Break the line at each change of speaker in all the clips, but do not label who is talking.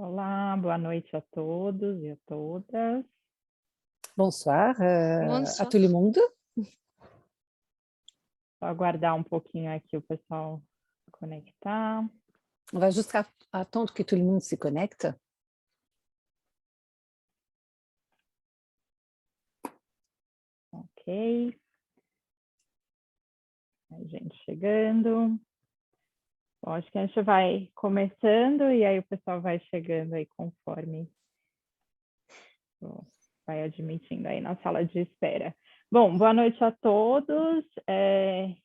Olá, boa noite a todos e a todas.
Bonsoir à tout le
Bonsoir.
monde.
Vou aguardar um pouquinho aqui o pessoal se conectar.
On va juste attendre que tout le monde se connecte.
Ok. A gente chegando. Bom, acho que a gente vai começando e aí o pessoal vai chegando aí conforme vai admitindo aí na sala de espera. Bom, boa noite a todos.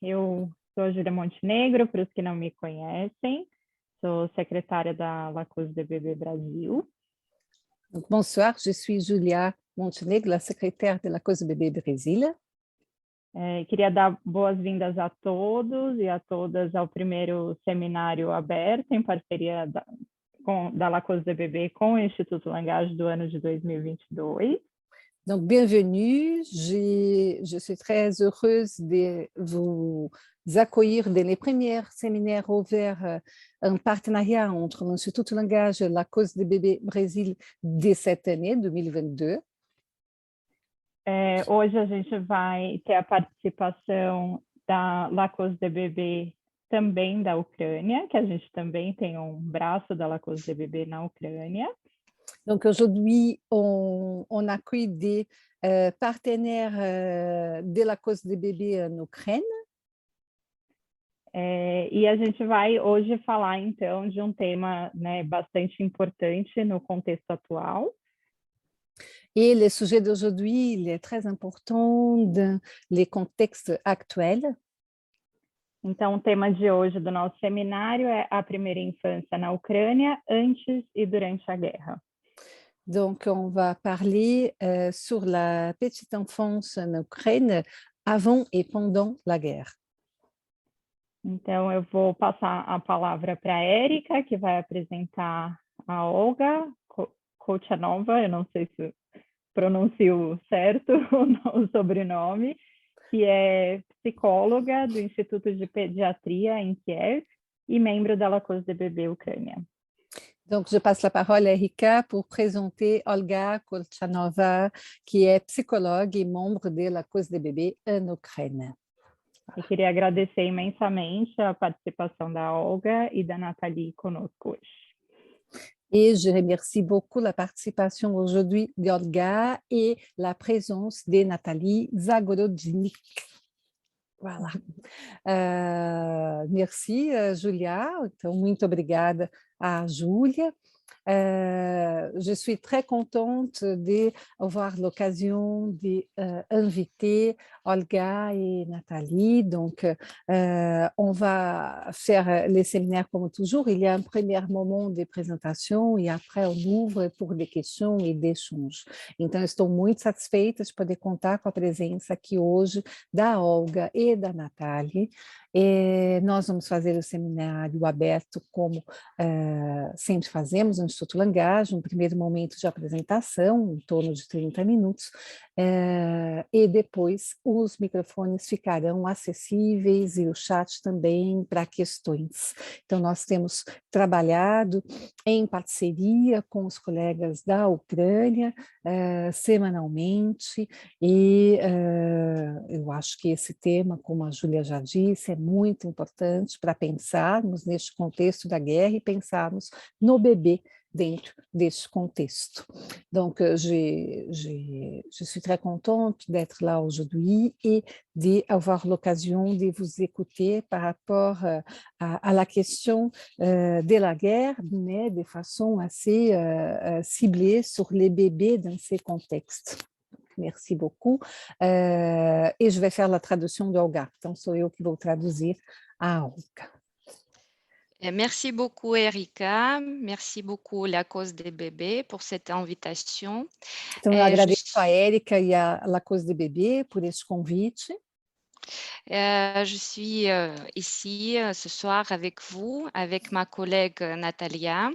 Eu sou a Júlia Montenegro, para os que não me conhecem. Sou secretária da Lacuse DBB Brasil.
Donc, bonsoir, je suis Julia Montenegro, la secrétaire de la Cause Bébé Brésil.
Queria dar boas-vindas a todos e a todas ao primeiro seminário aberto em parceria da Lacuse DBB com o Instituto Langage do ano de 2022.
Donc, bienvenue, je suis très heureuse de vous accueillir dans les premiers séminaires ouverts en partenariat entre l'Institut Langage et la Cause des bébés Brésil de cette année 2022.
Hoje a gente vai ter a participação da Lacuse DBB também da Ucrânia, que a gente também tem um braço da Lacuse DBB na Ucrânia.
Donc aujourd'hui, on accueille des partenaires de la Cause des bébés en Ukraine.
E a gente vai hoje falar, então, de um tema, né, bastante importante no contexto atual.
Et le sujet d'aujourd'hui, il est très important dans les contextes actuels.
Então, o tema de hoje do nosso seminário é a primeira infância na Ucrânia, antes e durante a guerra.
Donc, on va parler sur la petite enfance en Ukraine avant et pendant la guerre.
Então, eu vou passar a palavra para a Érica, que vai apresentar a Olga Kolchanova, eu não sei se pronuncio certo o sobrenome, que é psicóloga do Instituto de Pediatria em Kiev e membro da Lacuse DBB Ucrânia.
Donc, je passe la parole à Erika pour présenter Olga Kolchanova, qui est psychologue et membre de la Cause des bébés en Ukraine.
Eu queria agradecer imensamente a participação da Olga e da Nathalie conosco hoje.
Et je remercie beaucoup la participation aujourd'hui d'Olga et la présence de Nathalie Zagorodnik. Voilà. Merci, Julia. Então, muito obrigada à Júlia. Je suis très contente d'avoir l'occasion d'inviter Olga et Nathalie. Donc, on va faire les séminaires comme toujours. Il y a un premier moment de présentation e après on ouvre por des questions e d'échanges. Então, estou muito satisfeita de poder contar com a presença aqui hoje da Olga e da Nathalie. Nós vamos fazer o seminário aberto como sempre fazemos no Instituto Langage, um primeiro momento de apresentação, em torno de 30 minutos, e depois os microfones ficarão acessíveis e o chat também para questões. Então, nós temos trabalhado em parceria com os colegas da Ucrânia, semanalmente, e eu acho que esse tema, como a Júlia já disse, é muito importante para pensarmos neste contexto da guerra e pensarmos no bebê dentro desse contexto. Donc, je suis très contente d'être là aujourd'hui et d'avoir l'occasion de vous écouter par rapport à la question de la guerre, mais de façon assez ciblée sur les bébés dans ces contextes. Merci beaucoup. Et je vais faire la traduction d'Olga. Então, sou eu que vou traduzir a Olga.
Merci beaucoup, Erika. Merci beaucoup, la Cause des bébés, pour cette invitation.
Então, eu agradeço a Érica e a La Cause des bébés por este convite.
Je suis ici ce soir avec vous, avec ma collègue Natalia.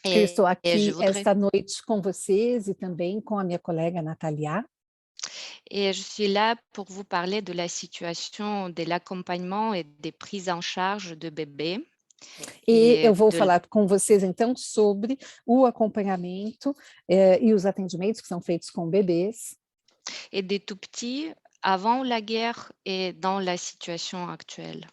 Eu estou aqui esta noite com vocês e também com a minha colega Natalia.
Et je suis là pour vous parler de la situation de l'accompagnement et des prises en charge de bébés.
E eu vou
de-
falar com vocês, então, sobre o acompanhamento e os atendimentos que são feitos com bebês.
et des tout petits avant la guerre et dans la situation actuelle.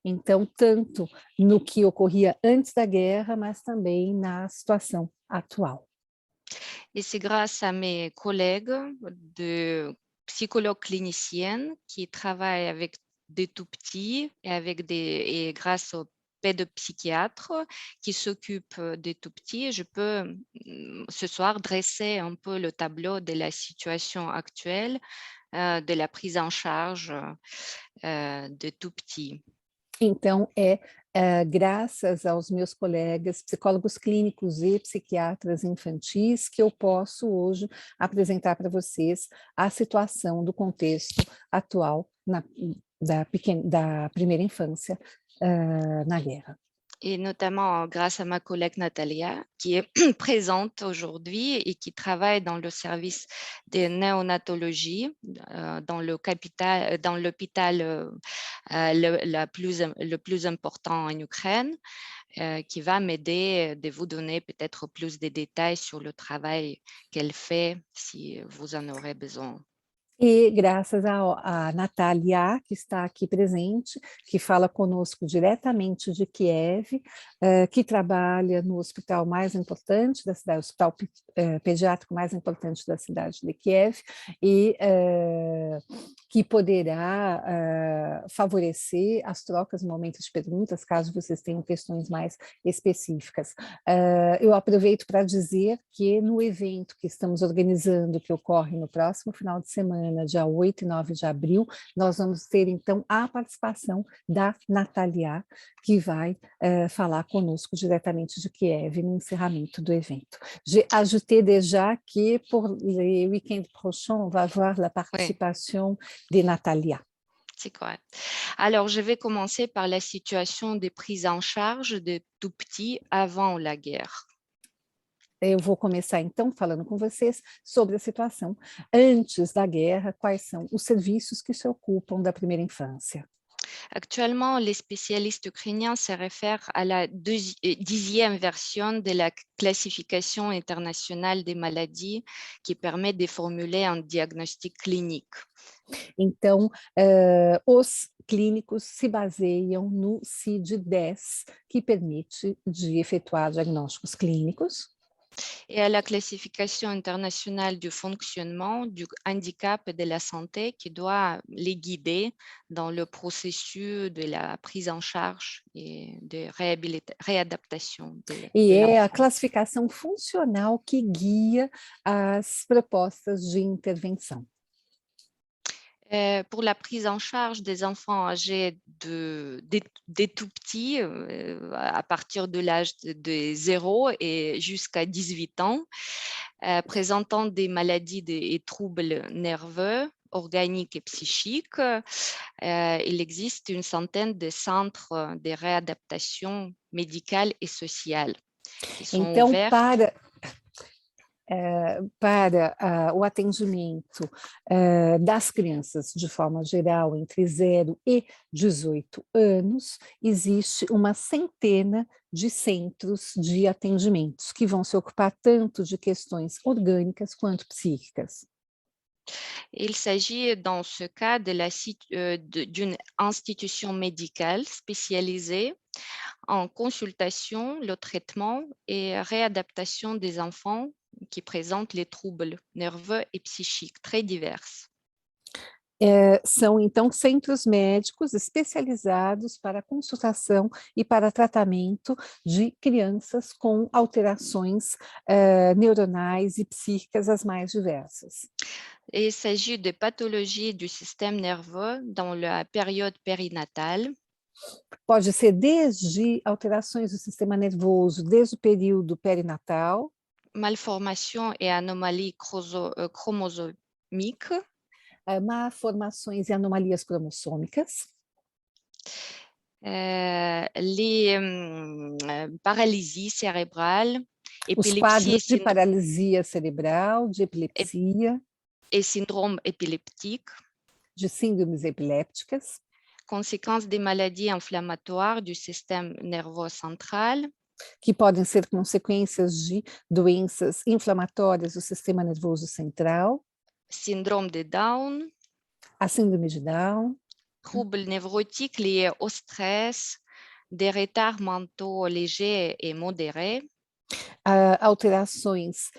Então, tanto no que ocorria antes da guerra, mas também na situação atual.
Et c'est grâce à mes collègues de psychologues cliniciennes qui travaillent avec des tout petits et grâce aux pédopsychiatres qui s'occupent des tout petits, je peux ce soir dresser un peu le tableau de la situation actuelle de la prise en charge de tout petits.
Então, graças aos meus colegas psicólogos clínicos e psiquiatras infantis que eu posso hoje apresentar para vocês a situação do contexto atual da primeira infância na guerra.
Et notamment grâce à ma collègue Natalia, qui est présente aujourd'hui et qui travaille dans le service de néonatologie dans l'hôpital le plus important en Ukraine, qui va m'aider de vous donner peut-être plus de détails sur le travail qu'elle fait si vous en aurez besoin.
E graças a Natalia, que está aqui presente, que fala conosco diretamente de Kiev, que trabalha no hospital mais importante da cidade, o hospital pediátrico mais importante da cidade de Kiev, e que poderá favorecer as trocas no momento de perguntas, caso vocês tenham questões mais específicas. Eu aproveito para dizer que no evento que estamos organizando, que ocorre no próximo final de semana, dia 8 e 9 de abril, nós vamos ter, então, a participação da Natalia, que vai falar conosco diretamente de Kiev no encerramento do evento. J'ai ajouté déjà que pour les week-ends prochains, on va voir la participation de Natalia.
C'est correct. Alors, je vais commencer par la situation des prises en charge des tout petits avant la guerre.
Eu vou começar, então, falando com vocês sobre a situação antes da guerra, quais são os serviços que se ocupam da primeira infância.
Actuellement, les spécialistes ukrainiens se réfèrent à la 10e version de la classification internationale des maladies qui permet de formuler un diagnostic clinique.
Então, os clínicos se baseiam no CID-10, que permite de efetuar diagnósticos clínicos.
Et à la classification internationale du fonctionnement, du handicap et de la santé qui doit les guider dans le processus de la prise en charge et de réadaptation.
E é a classificação funcional que guia as propostas de intervenção.
Pour la prise en charge des enfants âgés des tout petits, à partir de l'âge de 0 et jusqu'à 18 ans, présentant des maladies et troubles nerveux, organiques et psychiques, il existe une centaine de centres de réadaptation médicale et sociale qui sont
Então,
ouverts.
Para o atendimento das crianças de forma geral entre 0 e 18 anos, existe uma centena de centros de atendimentos que vão se ocupar tanto de questões orgânicas quanto psíquicas.
Il s'agit dans ce cas d'une institution médicale spécialisée en consultation, le traitement et réadaptation des enfants qui présentent les troubles nerveux et psychiques très divers.
São, então, centros médicos especializados para consultação e para tratamento de crianças com alterações neuronais e psíquicas as mais diversas.
Et il s'agit de pathologies du système nerveux dans la période périnatale.
Pode ser desde alterações do sistema nervoso, desde o período perinatal,
Malformations et anomalies chromosomiques.
malformações e anomalias cromossômicas,
les paralysies cérébrales,
os quadros de paralisia cerebral, de epilepsia,
et syndrome épileptique,
de síndromes epilépticas,
conséquences des maladies inflammatoires du système nerveux central,
que podem ser consequências de doenças inflamatórias do sistema nervoso central,
syndrome de Down,
a síndrome de Down,
troubles névrotiques liés au stress, des retards mentaux légers et modérés,
alterações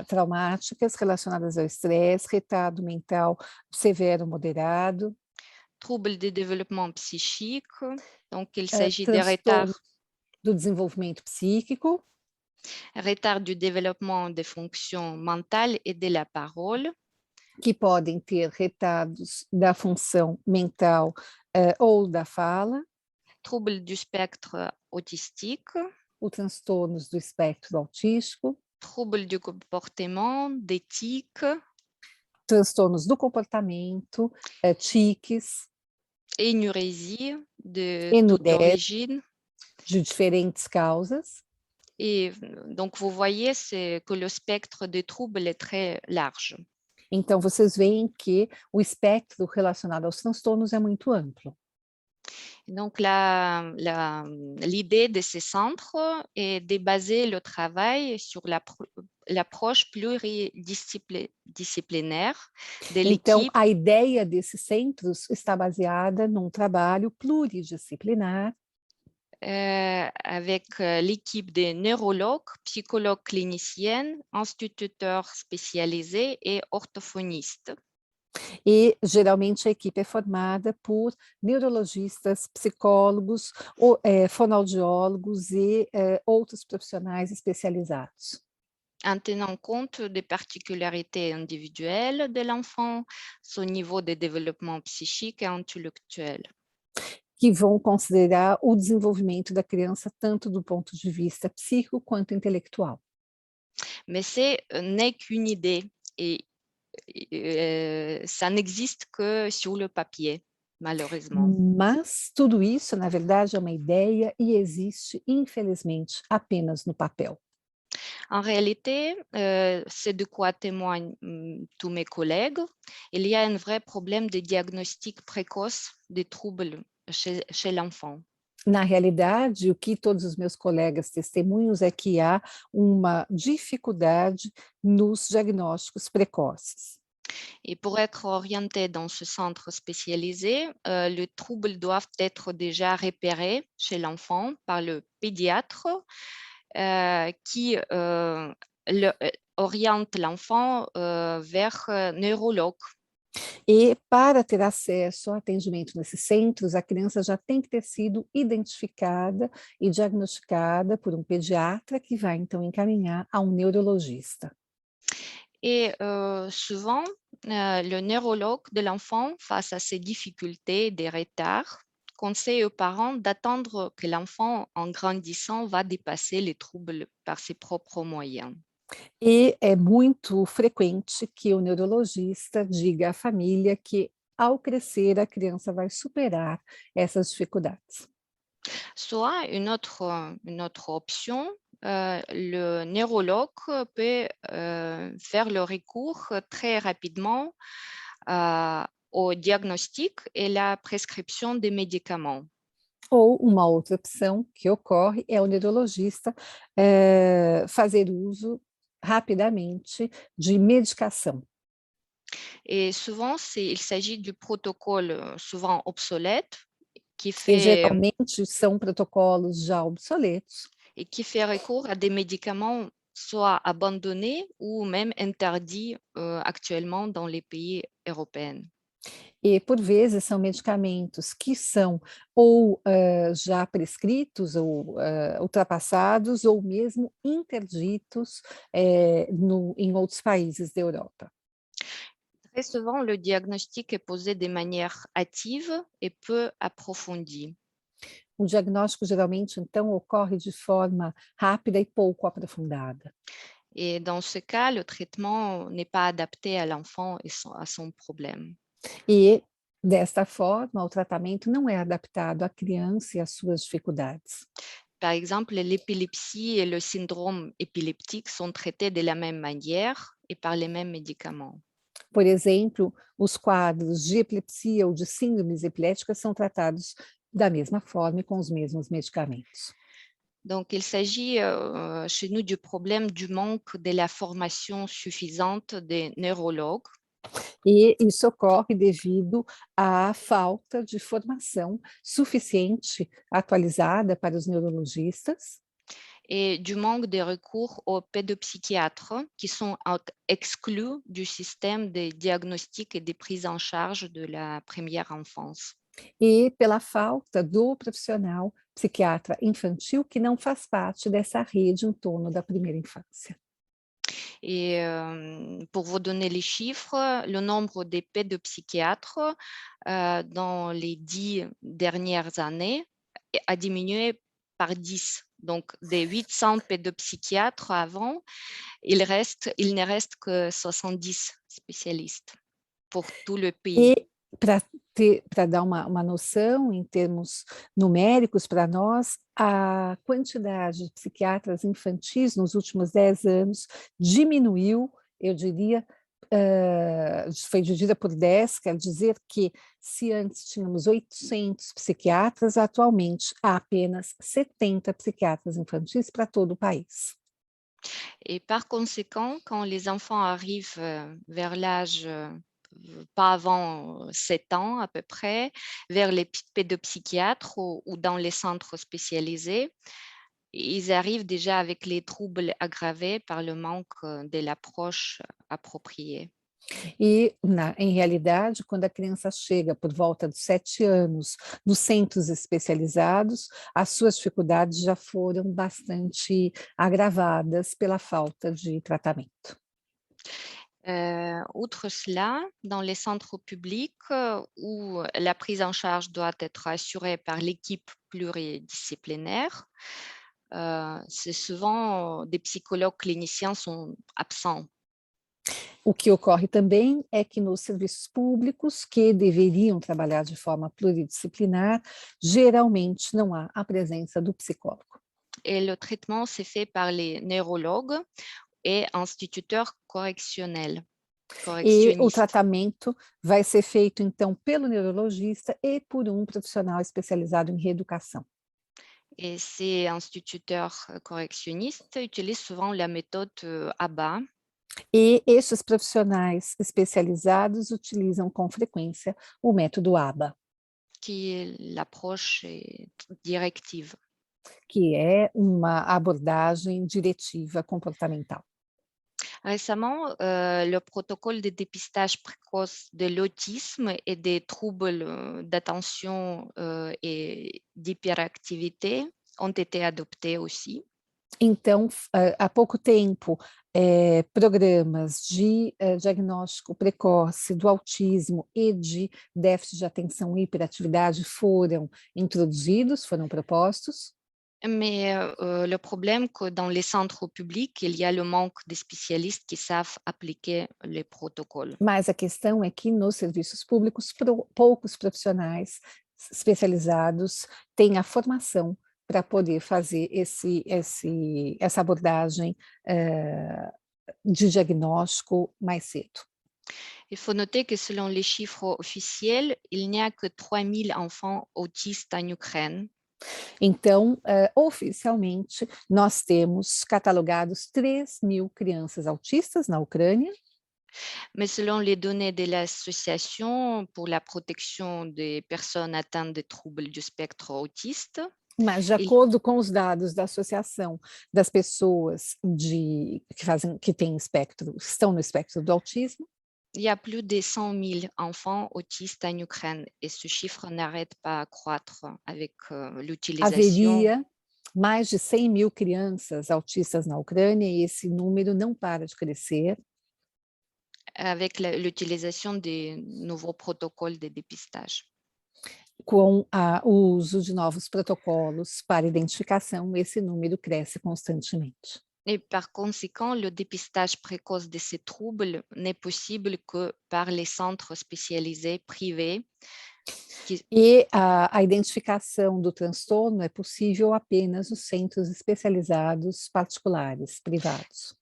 traumáticas relacionadas ao estresse, retardo mental severo moderado,
troubles de développement psychique, donc il s'agit des
transtorno do desenvolvimento psíquico,
retard du développement des fonctions mentales et de la parole,
que podem ter retardos da função mental ou da fala,
troubles du spectre autistique,
os transtornos do espectro autístico,
troubles du comportement, d'éthique,
transtornos do comportamento, tiques,
énurésie de toute
enurese
origine.
de diferentes causas.
Et donc, vous voyez que le spectre des troubles est très large.
Então, vocês veem que o espectro relacionado aos transtornos é muito amplo.
Donc, l'idée de ces centres est de baser le travail sur l'approche pluridisciplinaire de
Então,
l'équipe
a ideia desses centros está baseada num trabalho pluridisciplinar
avec l'équipe des neurologues, psychologues cliniciennes, instituteurs spécialisés et orthophonistes.
e, geralmente, a equipe é formada por neurologistas, psicólogos, fonoaudiólogos e outros profissionais especializados.
En tenant compte des particularités individuelles de l'enfant, son niveau de développement psychique et intellectuel.
Que vão considerar o desenvolvimento da criança tanto do ponto de vista psíquico quanto intelectual.
Mais n'est qu'une idée et ça n'existe que sur le papier, malheureusement.
Mas tudo isso, na verdade, é uma ideia e existe, infelizmente, apenas no papel.
En réalité, c'est de quoi témoignent tous mes collègues. Il y a un vrai problème de diagnostic précoce des troubles chez l'enfant.
Na realidade, o que todos os meus colegas testemunham é que há uma dificuldade nos diagnósticos precoces.
Et pour être orienté dans ce centre spécialisé, les troubles doivent être déjà repérés chez l'enfant par le pédiatre qui oriente l'enfant vers neurologue.
E para ter acesso ao atendimento nesses centros, a criança já tem que ter sido identificada e diagnosticada por um pediatra que vai então encaminhar a um neurologista.
Et souvent, le neurologue de l'enfant, face à ces difficultés et des retards, conseille aux parents d'attendre que l'enfant, en grandissant, va dépasser les troubles par ses propres moyens.
E é muito frequente que o neurologista diga à família que, ao crescer, a criança vai superar essas dificuldades.
Soit une autre option, le neurologue peut faire le recours très rapidement au diagnostic et la prescription des médicaments.
Ou uma outra opção que ocorre é o neurologista fazer uso rapidamente de medicação.
Et souvent, il s'agit du protocole souvent obsolète
E geralmente são protocolos já obsoletos.
Et qui fait recours à des médicaments soit abandonnés ou même interdits actuellement dans les pays européens.
E, por vezes, são medicamentos que são ou já prescritos ou ultrapassados ou mesmo interditos em outros países da Europa.
Très souvent, le diagnostic est posé de manière hâtive et peu approfondie.
O diagnóstico geralmente, então, ocorre de forma rápida e pouco aprofundada.
Et dans ce cas, le traitement n'est pas adapté à l'enfant et à son problème.
E, desta forma, o tratamento não é adaptado à criança e às suas dificuldades.
Par exemple, l'épilepsie et le syndrome épileptique sont traités de la même manière et par les mêmes médicaments.
Por exemplo, os quadros de epilepsia ou de síndromes epiléticas são tratados da mesma forma e com os mesmos medicamentos.
Donc, il s'agit chez nous du problème du manque de la formation suffisante des neurologues.
E isso ocorre devido à falta de formação suficiente, atualizada para os neurologistas,
Et du manque de recours aux pédopsychiatres qui sont exclus du système de diagnostic et de prise en charge de la première enfance.
e pela falta do profissional psiquiatra infantil que não faz parte dessa rede em torno da primeira infância.
Et pour vous donner les chiffres, le nombre de pédopsychiatres dans les 10 dernières années a diminué par 10. Donc, des 800 pédopsychiatres avant, il ne reste que 70 spécialistes pour tout le pays.
E para dar uma noção em termos numéricos para nós, a quantidade de psiquiatras infantis nos últimos 10 anos diminuiu, eu diria, foi dividida por 10, quer dizer que se antes tínhamos 800 psiquiatras, atualmente há apenas 70 psiquiatras infantis para todo o país.
Et par conséquent, quand les enfants arrivent vers l'âge pas avant 7 ans à peu près, vers les pédopsychiatres ou dans les centres spécialisés, ils arrivent déjà avec les troubles aggravés par le manque de l'approche appropriée.
E, em realidade, quando a criança chega por volta dos 7 anos nos centros especializados, as suas dificuldades já foram bastante agravadas pela falta de tratamento.
Outre cela, dans les centres publics où la prise en charge doit être assurée par l'équipe pluridisciplinaire, c'est souvent des psychologues cliniciens sont absents.
O que ocorre também é que nos serviços públicos, que deveriam trabalhar de forma pluridisciplinar, geralmente não há a presença do psicólogo.
Et le traitement s'est fait par les neurologues et instituteurs correctionnels.
E o tratamento vai ser feito, então, pelo neurologista e por um profissional especializado em reeducação.
Et ces instituteurs correctionnistes utilisent souvent la méthode ABA.
E estes profissionais especializados utilizam com frequência o método ABA,
qui est l'approche directive.
que é uma abordagem diretiva comportamental.
Récemment, le protocole de dépistage précoce de l'autisme et des troubles d'attention et d'hyperactivité ont été adoptés aussi.
Então, há pouco tempo, programas de diagnóstico precoce do autismo e de déficit de atenção e hiperatividade foram introduzidos, foram propostos.
Mais le problème que dans les centres publics, il y a le manque de spécialistes qui savent appliquer les protocoles.
Mas a questão é que nos serviços públicos, poucos profissionais especializados têm a formação para poder fazer essa abordagem de diagnóstico mais cedo.
Il faut noter que selon les chiffres officiels, il n'y a que 3000 enfants autistes en Ukraine.
Então, oficialmente, nós temos catalogados 3.000 crianças autistas na Ucrânia.
Mais selon les données de l'Association pour la protection des personnes atteintes de troubles du spectre autiste,
mas de acordo com os dados da Associação das pessoas que têm espectro, estão no espectro do autismo,
il y a plus de 100 000 enfants autistes en Ukraine et ce chiffre n'arrête pas à croître avec l'utilisation.
Haveria mais de 100.000 crianças autistas na Ucrânia e esse número não para de crescer.
Avec l'utilisation des nouveaux protocoles de dépistage.
Com o uso de novos protocolos para identificação, esse número cresce constantemente.
Et par conséquent, le dépistage précoce de ces troubles n'est possible que par les centres spécialisés privés.
E a identificação do transtorno é possível apenas nos centros especializados particulares, privados.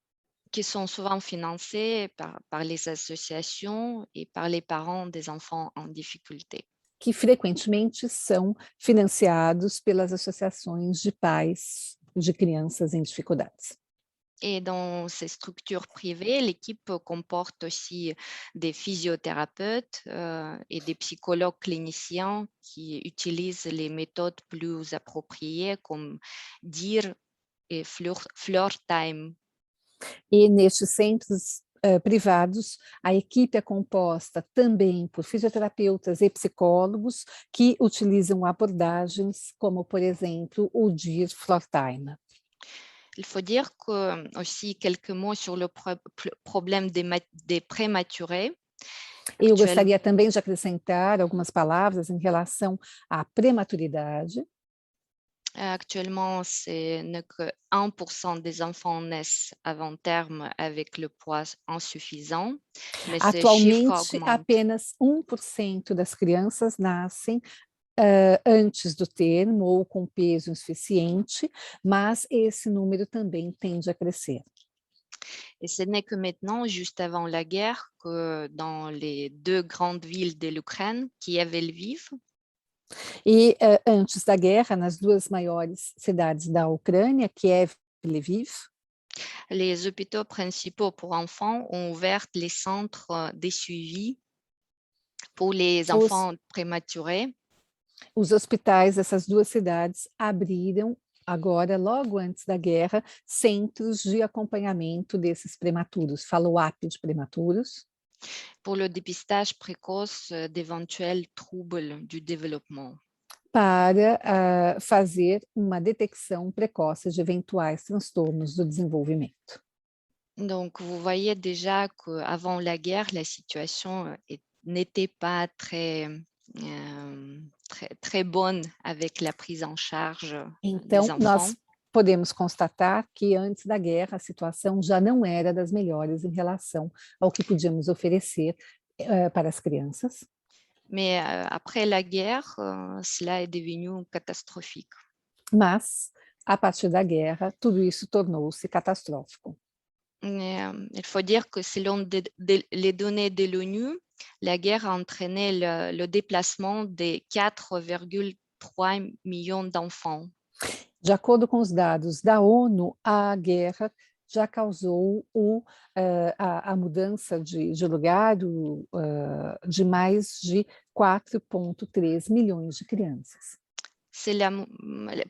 qui sont souvent financés par les associations et par les parents des enfants en difficulté.
que frequentemente são financiados pelas associações de pais de crianças em dificuldades.
Et dans ces structures privées, l'équipe comporte aussi des physiothérapeutes et des psychologues cliniciens qui utilisent les méthodes plus appropriées comme DIR et Floor Time.
E nestes centros privados, a equipe é composta também por fisioterapeutas e psicólogos que utilizam abordagens como, por exemplo, o DIR Floor Time.
Il faut dire aussi quelques mots sur le problème des prématurés.
Eu gostaria também de acrescentar algumas palavras em relação à prematuridade.
Actuellement, ce n'est que 1% des enfants naissent avant terme avec le poids insuffisant, mais ce chiffre
Atualmente,
augmente.
apenas 1% das crianças nascem antes do termo ou com peso insuficiente, mas esse número também tende a crescer.
Et ce n'est que maintenant, juste avant la guerre, que dans les deux grandes villes de l'Ukraine, Kiev et Lviv,
E antes da guerra, nas duas maiores cidades da Ucrânia, Kiev e Lviv,
les hôpitaux principaux pour enfants ont ouvert les centres de suivi pour les enfants prématurés.
os hospitais dessas duas cidades abriram agora, logo antes da guerra, centros de acompanhamento desses prematuros, follow-up de prematuros,
Pour le dépistage précoce d'éventuels troubles du développement.
para fazer uma detecção precoce de eventuais transtornos do desenvolvimento.
Donc, vous voyez déjà qu'avant la guerre, la situation n'était pas très bonne avec la prise en charge
Então,
des enfants.
nós podemos constatar que antes da guerra a situação já não era das melhores em relação ao que podíamos oferecer para as crianças.
Mais après la guerre, cela est devenu catastrophique.
Mas, a partir da guerra, tudo isso tornou-se catastrófico.
Il faut dire que selon les données de l'ONU, la guerre a entraîné le déplacement de 4,3 millions d'enfants.
De acordo com os dados da ONU, a guerra já causou a mudança de lugar de mais de 4,3 milhões de crianças.
C'est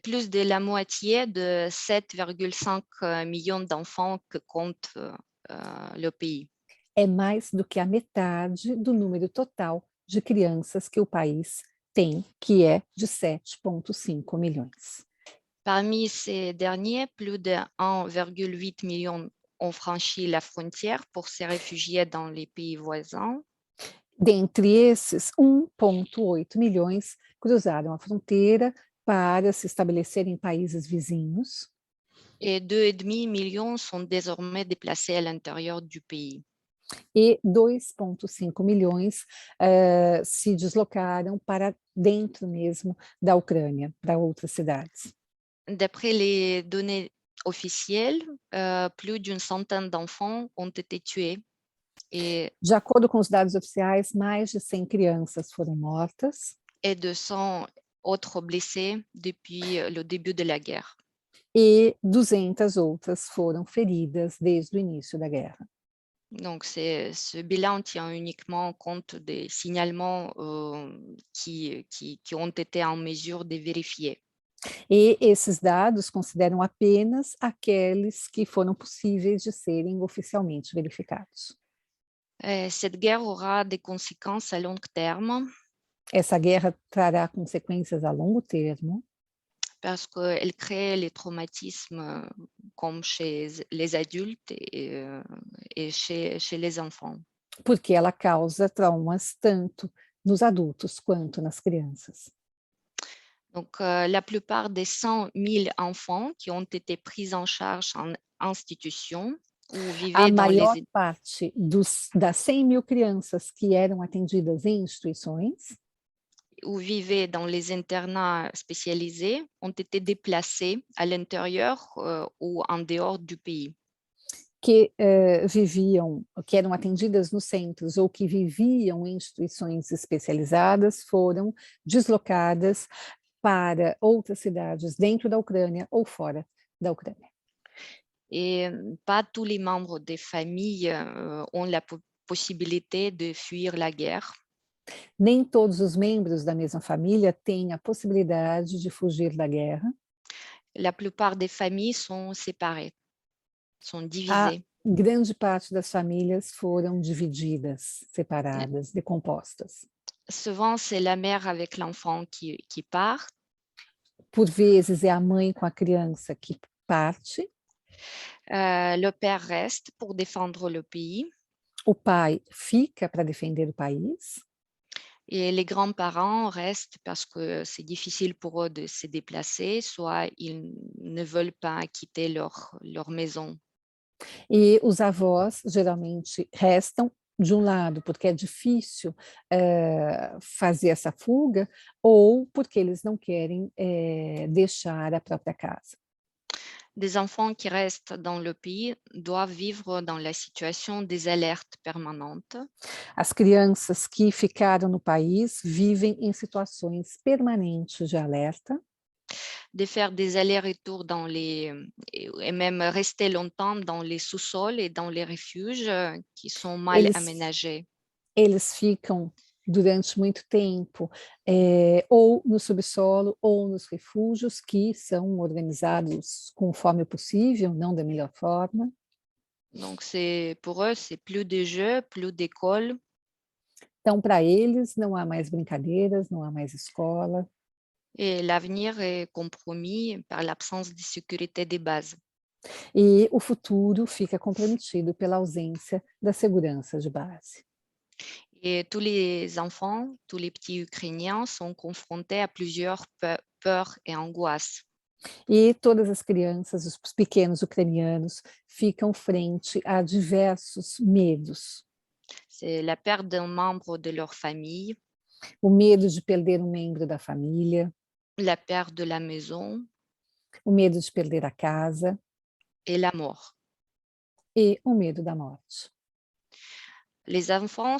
plus de la moitié de 7,5 millions d'enfants que compte le pays.
É mais do que a metade do número total de crianças que o país tem, que é de 7,5 milhões.
Parmi ces derniers, plus de 1,8 million ont franchi la frontière pour se réfugier dans les pays voisins.
Dentre esses, 1,8 milhões cruzaram a fronteira para se estabelecer em países vizinhos.
Et 2,5 millions sont désormais déplacés à l'intérieur du pays.
E 2,5 milhões se deslocaram para dentro mesmo da Ucrânia, para outras cidades.
D'après les données officielles, plus d'une centaine d'enfants ont été tués.
De acordo com os dados oficiais, mais de 100 crianças foram mortas.
Et 200 autres blessés depuis le début de la guerre.
E 200 outras foram feridas desde o início da guerra.
Donc, ce bilan tient uniquement compte des signalements qui ont été en mesure de vérifier.
E esses dados consideram apenas aqueles que foram possíveis de serem oficialmente verificados.
Cette guerre aura des conséquences à long terme.
Essa guerra trará consequências a longo termo.
Parce qu'elle crée les traumatismes comme chez les adultes et chez les enfants.
Porque ela causa traumas tanto nos adultos quanto nas crianças.
Donc, la plupart des 100 000 enfants qui ont été pris en charge en institution ou vivaient
A
dans
maior
les...
parte das 100 mil crianças que eram atendidas em instituições
ou vivaient dans les internats spécialisés ont été déplacés à l'intérieur ou en dehors du pays.
que viviam, que eram atendidas nos centros ou que viviam em instituições especializadas foram deslocadas para outras cidades dentro da Ucrânia ou fora da Ucrânia.
Et pas tous les membres des familles ont la possibilité de fuir la guerre.
Nem todos os membros da mesma família têm a possibilidade de fugir da guerra.
La plupart des familles sont séparées, sont
A
divisées.
grande parte das famílias foram divididas, separadas, decompostas.
Souvent, c'est la mère avec l'enfant qui part.
Por vezes é a mãe com a criança que parte,
Le père reste pour défendre le pays.
o pai fica para defender o país,
Et les grands-parents restent parce que c'est difficile pour eux de se déplacer, soit ils ne veulent pas quitter leur maison.
e os avós geralmente restam, de um lado, porque é difícil fazer essa fuga, ou porque eles não querem deixar a própria casa.
Des enfants qui restent dans le pays doivent vivre dans la situation des alertes permanentes.
As crianças que ficaram no país vivem em situações permanentes de alerta,
De faire des allers-retours dans et même rester longtemps dans les sous-sols et dans les refuges qui sont mal aménagés.
eles ficam durante muito tempo ou no subsolo ou nos refúgios que são organizados conforme possível, não da melhor forma.
Donc pour eux, c'est plus de jeux, plus d'école.
Então, para eles, não há mais brincadeiras, não há mais escola,
Et l'avenir est compromis par l'absence de sécurité des bases.
e o futuro fica comprometido pela ausência da segurança de base.
Et tous les enfants, tous les petits Ukrainiens sont confrontés à plusieurs peurs et angoisses.
E todas as crianças, os pequenos ucranianos, ficam frente a diversos medos.
C'est la perte d'un membre de leur famille,
O medo de perder um membro da família,
la perte de la maison
o medo de perder a casa
et la mort.
e o medo da morte.
Les enfants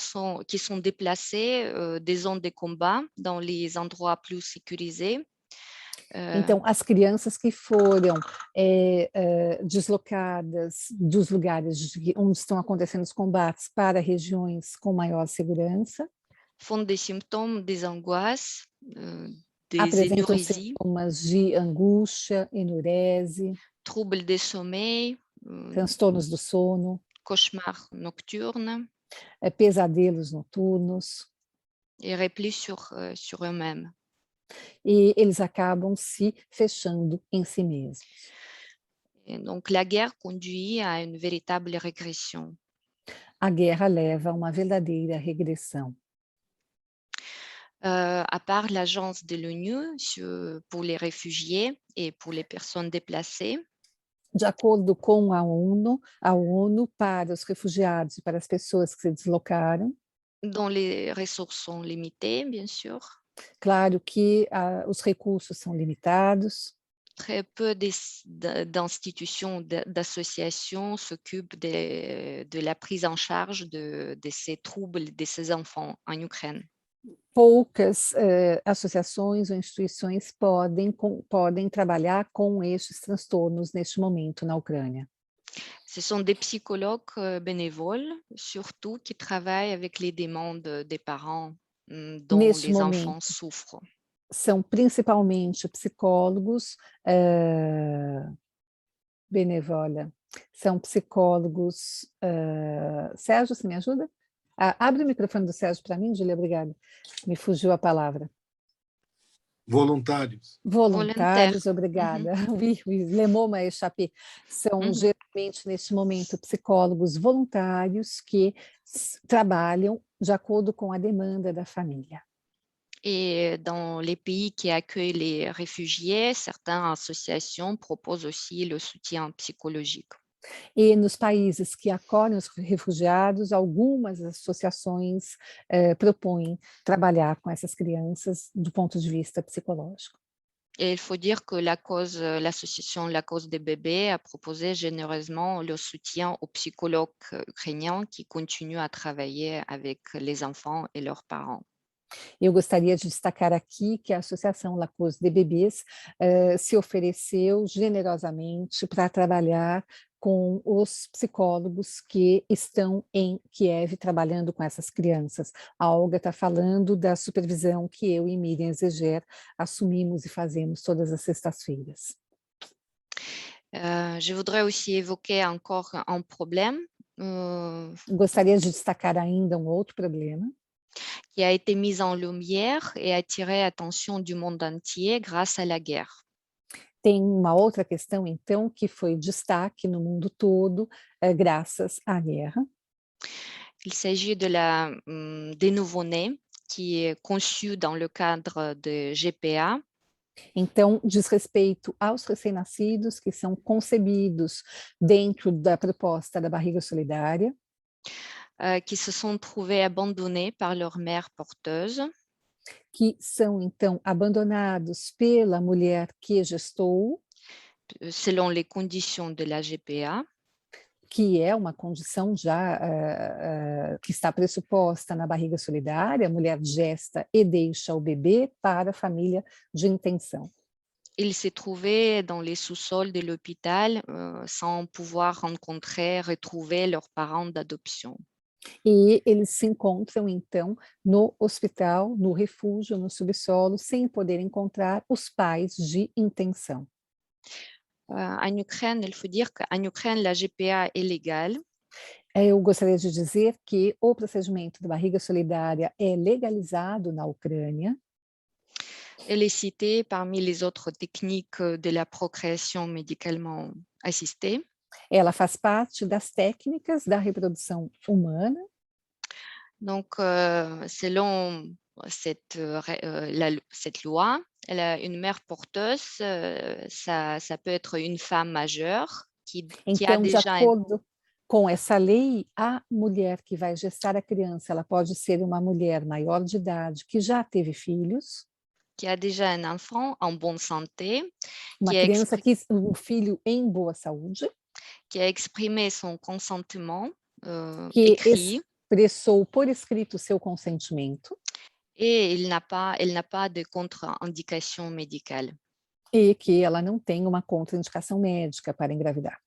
qui sont déplacés des zones de combat dans les endroits plus sécurisés.
Então, as crianças que foram deslocadas dos lugares onde estão acontecendo os combates para regiões com maior segurança,
Font des symptômes des angoisses, des
apresentam
énurésies,
sintomas de angústia, enurese,
troubles de sommeil,
transtornos do sono,
cauchemars nocturnes
pesadelos noturnos,
et repli sur eux-mêmes.
e eles acabam se fechando em si mesmos.
Et donc la guerre conduit à une véritable régression.
A guerra leva a uma verdadeira regressão.
À part l'agence de l'ONU pour les réfugiés et pour les personnes déplacées,
De acordo com a ONU para os refugiados e para as pessoas que se deslocaram,
dont les ressources sont limitées, bien sûr,
claro que os recursos são limitados,
très peu d'institutions, d'associations s'occupent de la prise en charge de ces troubles de ces enfants en Ukraine.
poucas associações ou instituições podem trabalhar com estes transtornos neste momento na Ucrânia.
Ce sont des psychologues bénévoles, surtout, qui travaillent avec les demandes des parents dont
Neste
les
momento,
enfants souffrent.
são principalmente psicólogos benevola, são psicólogos... Sérgio, você me ajuda? Abre o microfone do Sérgio para mim, Júlia, obrigada. Me fugiu a palavra.
Voluntários.
Voluntários, obrigada. Oui, oui, le mot m'a échappé. São geralmente, neste momento, psicólogos voluntários que trabalham de acordo com a demanda da família.
Et dans les pays qui accueillent les réfugiés, certaines associations proposent aussi le soutien psychologique.
E nos países que acolhem os refugiados, algumas associações propõem trabalhar com essas crianças do ponto de vista psicológico.
Et il faut dire que l'association La Cause des bébés a proposé généreusement le soutien aux psychologues ukrainiens qui continuent à travailler avec les enfants et leurs parents.
Eu gostaria de destacar aqui que a Associação La Cause de Bebês se ofereceu generosamente para trabalhar com os psicólogos que estão em Kiev trabalhando com essas crianças. A Olga está falando da supervisão que eu e Miriam Zeger assumimos e fazemos todas as sextas-feiras.
Je voudrais aussi évoquer encore un problème
Gostaria de destacar ainda um outro problema
qui a été mis en lumière et attiré l'attention du monde entier grâce à la guerre.
Tem uma outra questão, então, que foi destaque no mundo todo, graças à guerra.
Il s'agit des nouveau-nés qui est conçu dans le cadre de GPA.
Então, diz respeito aos recém-nascidos que são concebidos dentro da proposta da barriga solidária,
Qui se sont trouvés abandonnés par leur mère porteuse.
que são, então, abandonados pela mulher que gestou,
Selon les conditions de la GPA.
que é uma condição já que está pressuposta na barriga solidária, a mulher gesta e deixa o bebê para a família de intenção.
Il s'est trouvé dans les sous-sols de l'hôpital sans pouvoir retrouver leurs parents d'adoption.
E eles se encontram, então, no hospital, no refúgio, no subsolo, sem poder encontrar os pais de intenção.
En Ukraine, il faut dire qu'en Ukraine, la GPA est légale.
Eu gostaria de dizer que o procedimento da barriga solidária é legalizado na Ucrânia.
Elle est citée parmi les autres techniques de la procréation médicalement assistée.
Ela faz parte das técnicas da reprodução humana.
Donc, selon cette loi, une mère porteuse, ça peut être une femme majeure qui a
Então, de
déjà
acordo com essa lei, a mulher que vai gestar a criança, ela pode ser uma mulher maior de idade que já teve filhos,
un enfant en bonne santé,
uma criança que um filho em boa saúde,
qui a exprimé son consentement
que
écrit,
expressou por escrito seu consentimento
et elle n'a pas de contre-indication médicale.
e que ela não tem uma contraindicação médica para engravidar.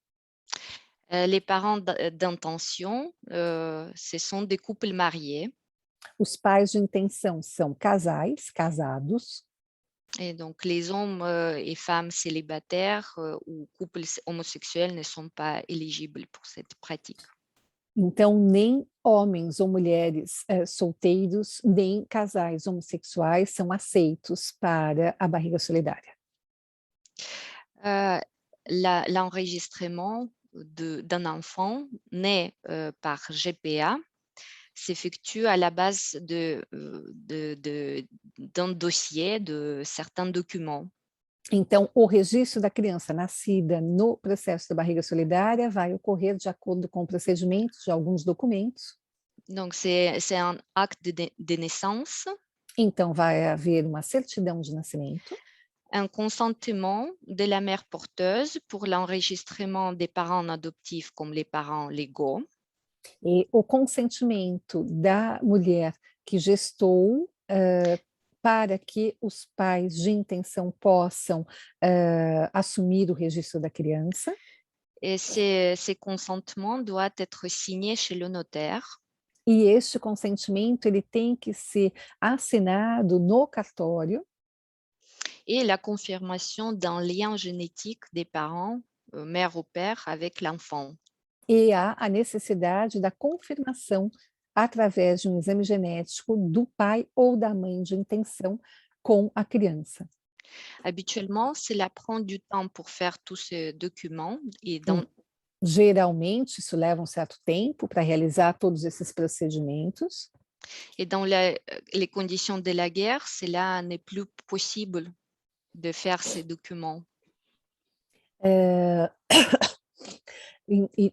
Les parents d'intention, ce sont des couples mariés.
Os pais de intenção são casais, casados,
Et donc, les hommes et femmes célibataires ou couples homosexuels ne sont pas éligibles pour cette pratique.
então nem homens ou mulheres solteiros, nem casais homossexuais são aceitos para a barriga solidária.
L'enregistrement d'un enfant né par GPA s'effectue à la base d'un dossier de certains documents.
Então, o registro da criança nascida no processo da barriga solidária vai ocorrer de acordo com procedimentos de alguns documentos.
Donc, c'est un acte de naissance.
Então, vai haver uma certidão de nascimento.
Un consentement de la mère porteuse pour l'enregistrement des parents adoptifs comme les parents légaux.
E o consentimento da mulher que gestou para que os pais de intenção possam assumir o registro da criança.
Et ces consentements doivent être signés chez le notaire.
E este consentimento ele tem que ser assinado no cartório.
Et la confirmation d'un lien génétique des parents, mère ou père, avec l'enfant.
E há a necessidade da confirmação através de um exame genético do pai ou da mãe de intenção com a criança.
Habituellement, cela prend du temps pour faire tous ces documents. Et
Geralmente, isso leva um certo tempo para realizar todos esses procedimentos.
Et dans les conditions de la guerre, cela n'est plus possible de faire ces documents.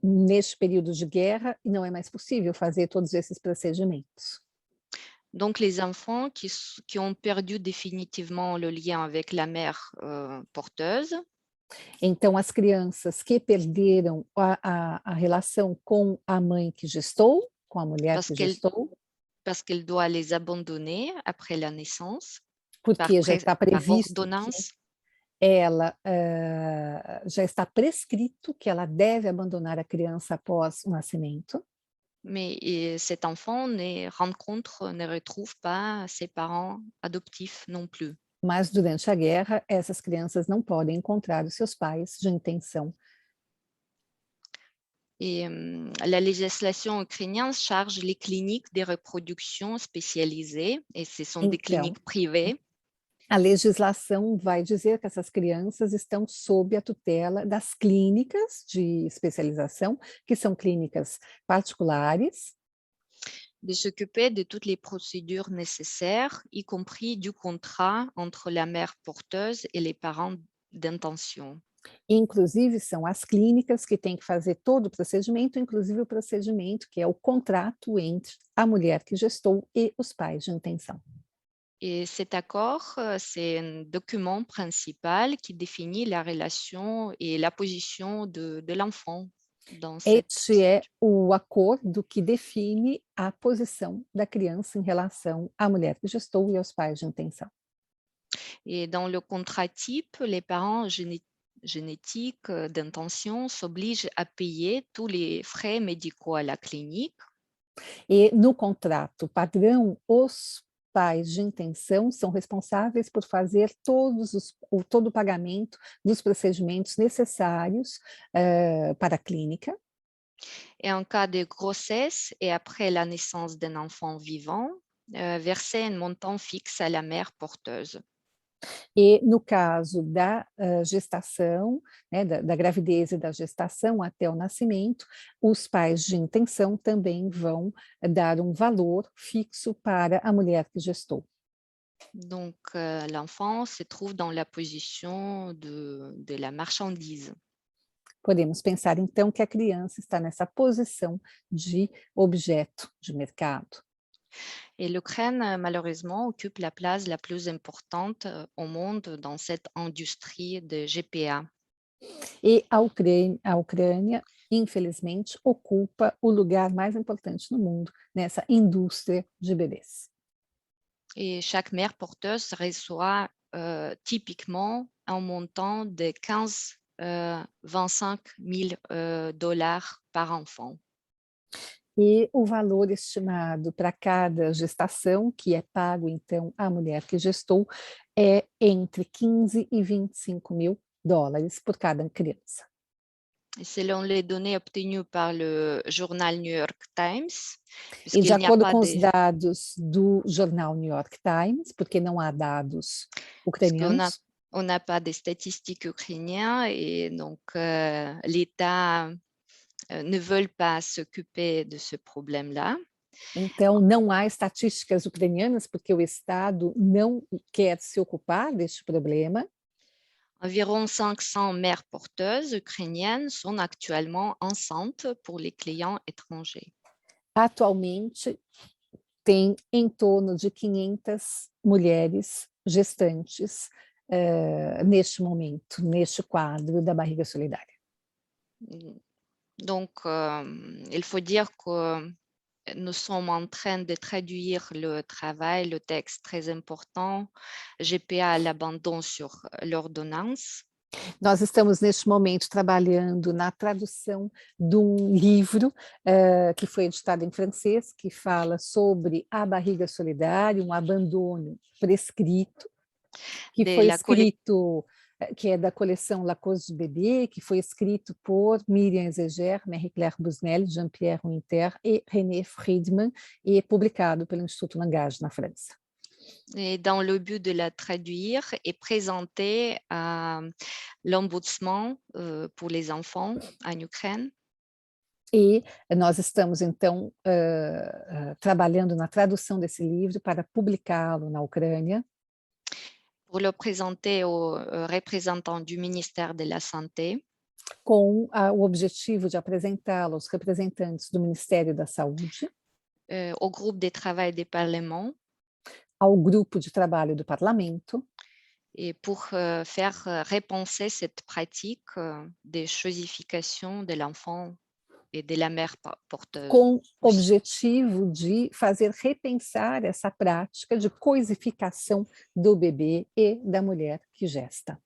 Neste período de guerra, não é mais possível fazer todos esses procedimentos.
Donc, les enfants qui ont perdu définitivement le lien avec la mère porteuse,
Então, as crianças que perderam a relação com a mãe que gestou, com a mulher
parce
que
qu'elle
gestou,
parce qu'elle doit les abandonner après la naissance
porque já está
par
previsto que
ordonnance,
ela já está prescrito que ela deve abandonar a criança após o nascimento,
mais cet enfant ne retrouve pas ses parents adoptifs non plus.
mas durante a guerra essas crianças não podem encontrar os seus pais de intenção.
Et la législation ukrainienne charge les cliniques de reproduction spécialisées, et ce sont des
Então,
cliniques privées,
a legislação vai dizer que essas crianças estão sob a tutela das clínicas de especialização, que são clínicas particulares,
de s'occuper de toutes les procédures nécessaires, y compris du contrat entre la mère porteuse et les parents d'intention.
inclusive são as clínicas que têm que fazer todo o procedimento, inclusive o procedimento que é o contrato entre a mulher que gestou e os pais de intenção.
Et cet accord, c'est un document principal qui définit la relation et la position de l'enfant dans cette
Este é o acordo que define a posição da criança em relação à mulher que gestou e aos pais de intenção.
Et dans le contrat type, les parents génétiques d'intention s'obligent à payer tous les frais médicaux à la clinique.
E no contrato padrão, os pais de intenção são responsáveis por fazer todo o pagamento dos procedimentos necessários para a clínica.
Et en cas de grossesse et après la naissance d'un enfant vivant, verser un montant fixe à la mère porteuse.
E no caso da gestação, né, da gravidez e da gestação até o nascimento, os pais de intenção também vão dar um valor fixo para a mulher que gestou.
Donc, l'enfant se trouve dans la position de la marchandise.
Podemos pensar então que a criança está nessa posição de objeto de mercado.
Et l'Ukraine, malheureusement, occupe la place la plus importante au monde dans cette industrie de GPA.
E a Ucrânia, infelizmente, ocupa o lugar mais importante no mundo nessa indústria de bebês.
Et chaque mère porteuse reçoit typiquement un montant de 25 000 dollars par enfant.
E o valor estimado para cada gestação, que é pago então à mulher que gestou, é entre 15 e 25 mil dólares por cada criança.
Et selon les données obtenues par le journal New York Times,
E de
puisqu'il n'y a
acordo
pas
com os
de...
dados do jornal New York Times, porque não há dados
Parce qu'on n'a
ucranianos,
on n'a pas de statistiques ukrainiennes et donc l'État ne veut pas s'occuper de ce problème-là.
então não há estatísticas ucranianas, porque o Estado não quer se ocupar deste problema.
Environ 500 mères porteuses ukrainiennes sont actuellement enceintes pour les clients étrangers.
Atualmente, tem em torno de 500 mulheres gestantes neste momento, neste quadro da barriga solidária.
Donc, il faut dire que nous sommes en train de traduire le travail, le texte très important, GPA à l'abandon sur l'ordonnance.
Nós estamos neste momento trabalhando na tradução de um livro que foi editado em francês, que fala sobre a barriga solidária, um abandono prescrito, que
De
foi
la
escrito, que é da coleção La Cause du Bébé, que foi escrito por Miriam Zeger, Marie-Claire Busnel, Jean-Pierre Winter e René Friedman, e publicado pelo Instituto Langage, na França.
Et dans le but de la traduire et présenter à l'ombudsman pour les enfants en Ukraine.
E nós estamos, então, trabalhando na tradução desse livro para publicá-lo na Ucrânia.
Pour le présenter aux représentants du ministère de la Santé.
Com o objetivo de apresentá-lo aos representantes do Ministério da Saúde.
Au groupe de travail des parlements.
ao grupo de trabalho do parlamento.
Et pour faire repenser cette pratique de chosification de l'enfant et de la mère porteuse
Com
aussi.
objetivo de fazer repensar essa prática de coisificação do bebê e da mulher que gesta.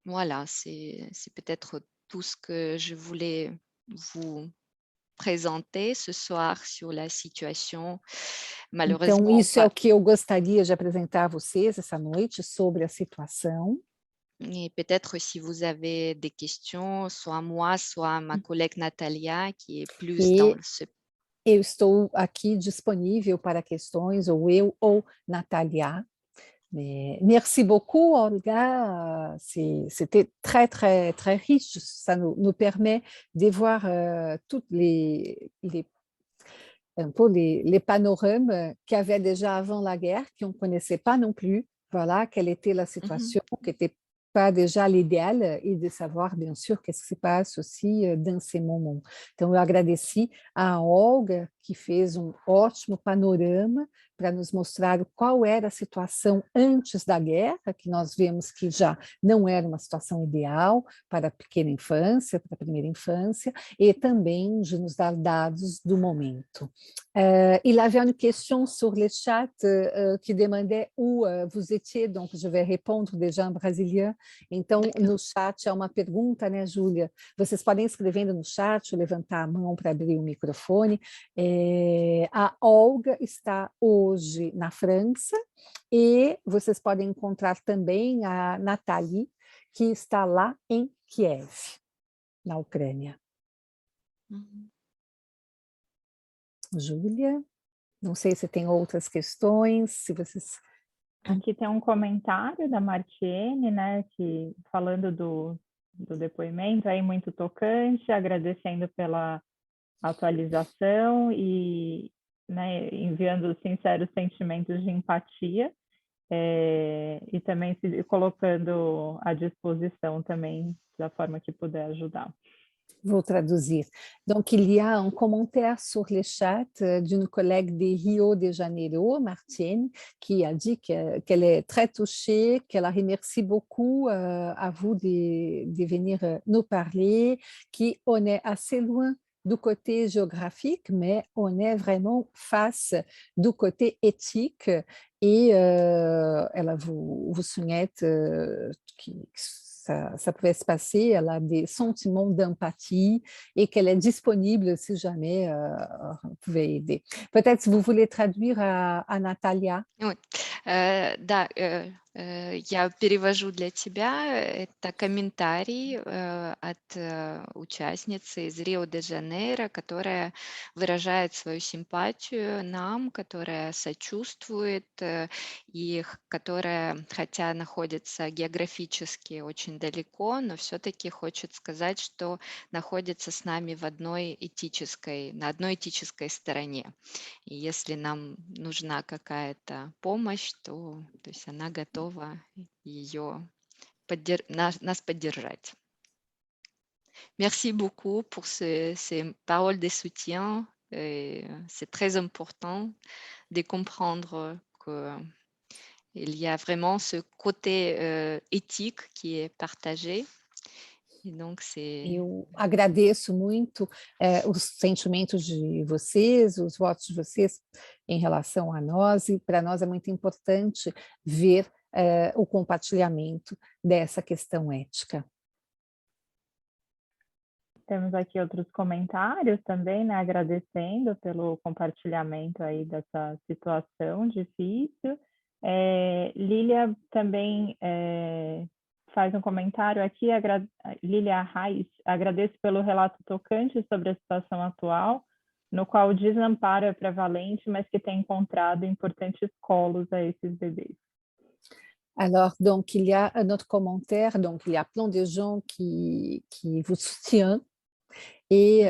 Voilà, c'est peut-être tout ce que je voulais vous présenter ce soir sur la situation.
Então,
Malheureusement,
isso é o que eu gostaria de apresentar a vocês essa noite sobre a situação.
et peut-être si vous avez des questions, soit à moi, soit à ma collègue Natalia, qui est plus dans
E
ce...
eu estou aqui disponível para questões, ou eu ou Natalia. Merci beaucoup, Olga. C'était très, très, très riche. Ça nous permet de voir toutes un peu les panorames qu'il y avait déjà avant la guerre, qu'on ne connaissait pas non plus. Voilà, quelle était la
Mhm.
situation, qui n'était pas déjà l'idéal, e de savoir, bien sûr, qu'est-ce qui se passe aussi dans ces moments. Então, eu agradeci a Olga, que fez ótimo panorama para nos mostrar qual era a situação antes da guerra, que nós vemos que já não era uma situação ideal para a pequena infância, para a primeira infância, et também de nos dar dados do momento. Il avait une question sur le chat qui demandait où vous étiez, donc je vais répondre déjà em brasileiro. Então, no chat há uma pergunta, né, Júlia? Vocês podem ir escrevendo no chat, ou levantar a mão para abrir o microfone. A Olga está hoje na França, e vocês podem encontrar também a Nathalie, que está lá em Kiev, na Ucrânia.
Mhm.
Júlia, não sei se tem outras questões, se vocês...
Aqui tem um comentário da Martiene, né, que falando do depoimento aí muito tocante, agradecendo pela atualização e, né, enviando sinceros sentimentos de empatia, e também se colocando à disposição também da forma que puder ajudar.
Vou traduire. Donc, il y a un commentaire sur le chat d'une collègue de Rio de Janeiro, Martienne, qui a dit qu'elle est très touchée, qu'elle remercie beaucoup à vous de venir nous parler, qu'on est assez loin du côté géographique, mais on est vraiment face du côté éthique, et elle vous souhaite que ça pouvait se passer, elle a des sentiments d'empathie et qu'elle est disponible si jamais vous pouvez aider. Peut-être si vous voulez traduire à Natalia.
Oui. Да, я перевожу для тебя. Это комментарий от участницы из Рио-де-Жанейро, которая выражает свою симпатию нам, которая сочувствует и которая, хотя находится географически очень далеко, но все-таки хочет сказать, что находится с нами на одной этической стороне. И если нам нужна какая-то помощь, то есть она готова нас поддержать. Merci beaucoup pour ces paroles de soutien. C'est très important de comprendre qu'il y a vraiment ce côté éthique qui est partagé. E donc,
eu agradeço muito os sentimentos de vocês, os votos de vocês em relação a nós, e para nós é muito importante ver o compartilhamento dessa questão ética.
Temos aqui outros comentários também, né, agradecendo pelo compartilhamento aí dessa situação difícil. Lília também faz um comentário aqui, Lília Reis, agradeço pelo relato tocante sobre a situação atual, no qual o desamparo é prevalente, mas que tem encontrado importantes colos a esses bebês.
Alors, donc, il y a un autre commentaire, donc il y a plein de gens qui vous soutiennent, et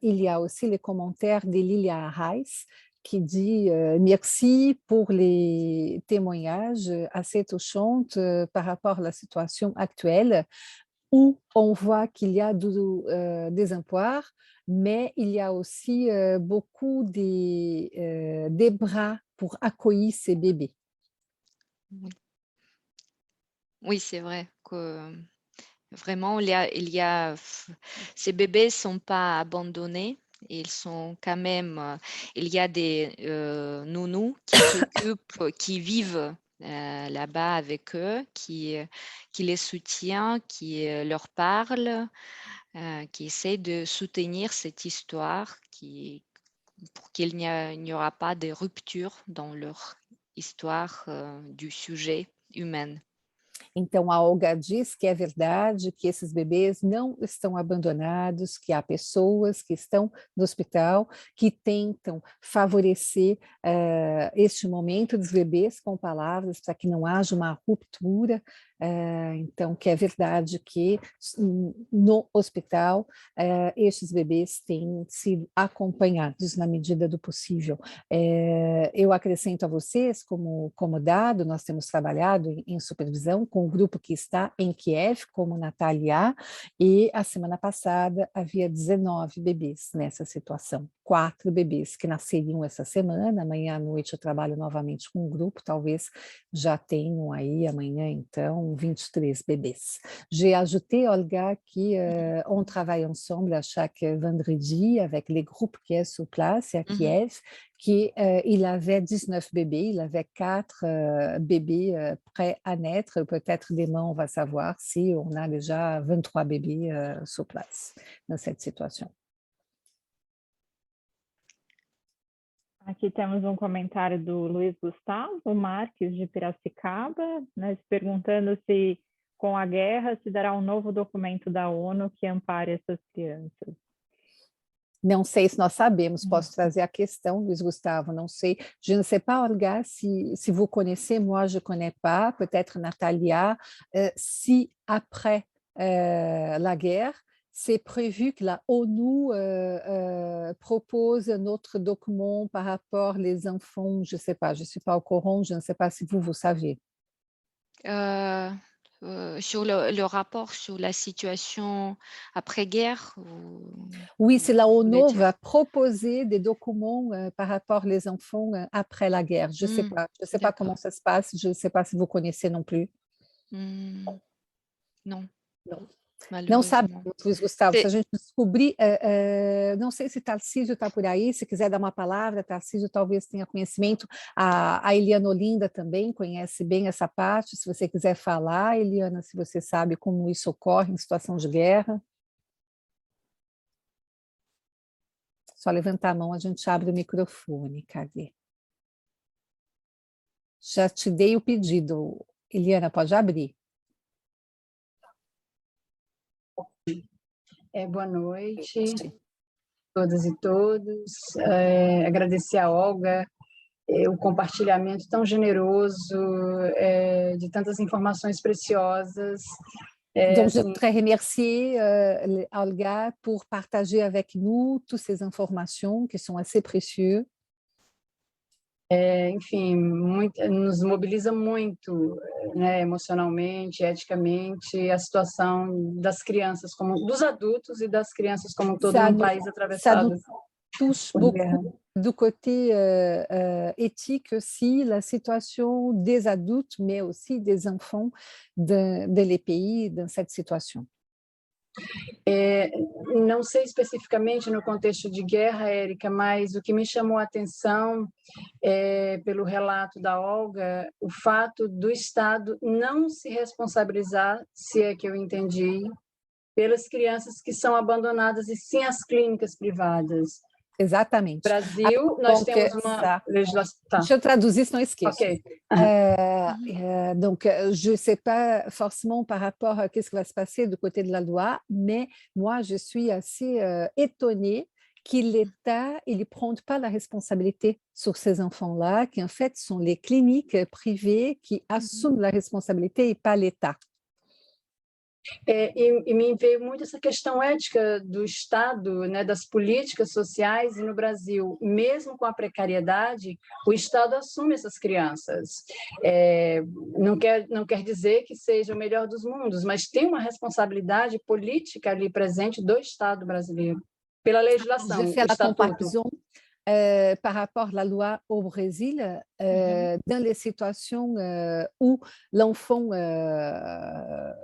il y a aussi les commentaires de Lilia Reis, qui dit merci pour les témoignages assez touchants par rapport à la situation actuelle, où on voit qu'il y a du désespoir, mais il y a aussi beaucoup des bras pour accueillir ces bébés.
Oui, c'est vrai que vraiment, ces bébés ne sont pas abandonnés. Ils sont quand même, il y a des nounous qui s'occupent, qui vivent là-bas avec eux, qui les soutient, qui leur parle, qui essaie de soutenir cette histoire, pour qu'il n'y aura pas de rupture dans leur histoire du sujet humain.
Então, a Olga diz que é verdade que esses bebês não estão abandonados, que há pessoas que estão no hospital, que tentam favorecer este momento dos bebês com palavras para que não haja uma ruptura. Então, que é verdade que no hospital estes bebês têm sido acompanhados na medida do possível. Eu acrescento a vocês, como dado, nós temos trabalhado em supervisão com um grupo que está em Kiev, como Natália, e a semana passada havia 19 bebês nessa situação. 4 bebês que nasceriam essa semana, amanhã à noite eu trabalho novamente com um grupo, talvez já tenham aí amanhã então 23 bébés. J'ai ajouté, Olga, qu'on travaille ensemble à chaque vendredi avec les groupes qui sont sur place à Kiev, qu'il avait 19 bébés, il avait 4 bébés prêts à naître. Peut-être demain, on va savoir si on a déjà 23 bébés sur place dans cette situation.
Aqui temos um comentário do Luiz Gustavo Marques, de Piracicaba, né, perguntando se, com a guerra, se dará um novo documento da ONU que ampare essas crianças.
Não sei se nós sabemos, posso trazer a questão, Luiz Gustavo, não sei. Je ne sais pas, Olga, si vous connaissez, moi je ne connais pas, peut-être Natalia, si après la guerre, c'est prévu que la ONU propose un autre document par rapport aux enfants, je ne sais pas, je ne suis pas au courant, je ne sais pas si vous savez.
Sur le rapport sur la situation après-guerre.
Oui, si la
voulez
ONU
dire?
va proposer des documents par rapport aux enfants après la guerre. Je ne sais pas comment ça se passe, je ne sais pas si vous connaissez non plus.
Non,
Não
malheureusement.
sabemos, Luiz Gustavo, se a gente descobrir, não sei se Tarcísio está por aí, se quiser dar uma palavra, Tarcísio talvez tenha conhecimento, a Eliana Olinda também conhece bem essa parte, se você quiser falar, Eliana, se você sabe como isso ocorre em situação de guerra. Só levantar a mão, a gente abre o microfone, cadê? Já te dei o pedido, Eliana, pode abrir.
Boa noite, todas e todos. Agradecer a Olga o compartilhamento tão generoso de tantas informações preciosas.
Donc, je voudrais remercier Olga pour partager avec nous toutes ces informations qui sont assez précieuses.
Enfim, nos mobiliza muito, né, emocionalmente, eticamente, a situação das crianças, dos adultos e das crianças como todo um país atravessado.
Ça nous touche beaucoup du côté éthique aussi, la situation des adultes, mais aussi des enfants de les pays dans cette situation.
Não sei especificamente no contexto de guerra, Érica, mas o que me chamou a atenção pelo relato da Olga, o fato do Estado não se responsabilizar, se é que eu entendi, pelas crianças que são abandonadas, e sim as clínicas privadas.
Exatamente.
No Brasil, nós temos uma legislação...
Deixa eu traduzir, senão eu esqueço.
Ok.
Donc, je ne sais pas forcément par rapport à ce qui va se passer du côté de la loi, mais moi, je suis assez étonnée que l'État il ne prenne pas la responsabilité sur ces enfants-là, qui en fait sont les cliniques privées qui assument la responsabilité et pas l'État.
E me veio muito essa questão ética do Estado, né, das políticas sociais, e no Brasil, mesmo com a precariedade, o Estado assume essas crianças. Não quer dizer que seja o melhor dos mundos, mas tem uma responsabilidade política ali presente do Estado brasileiro, pela legislação,
Je fais la comparaison par rapport à la loi au Brésil, dans les situations où l'enfant, dans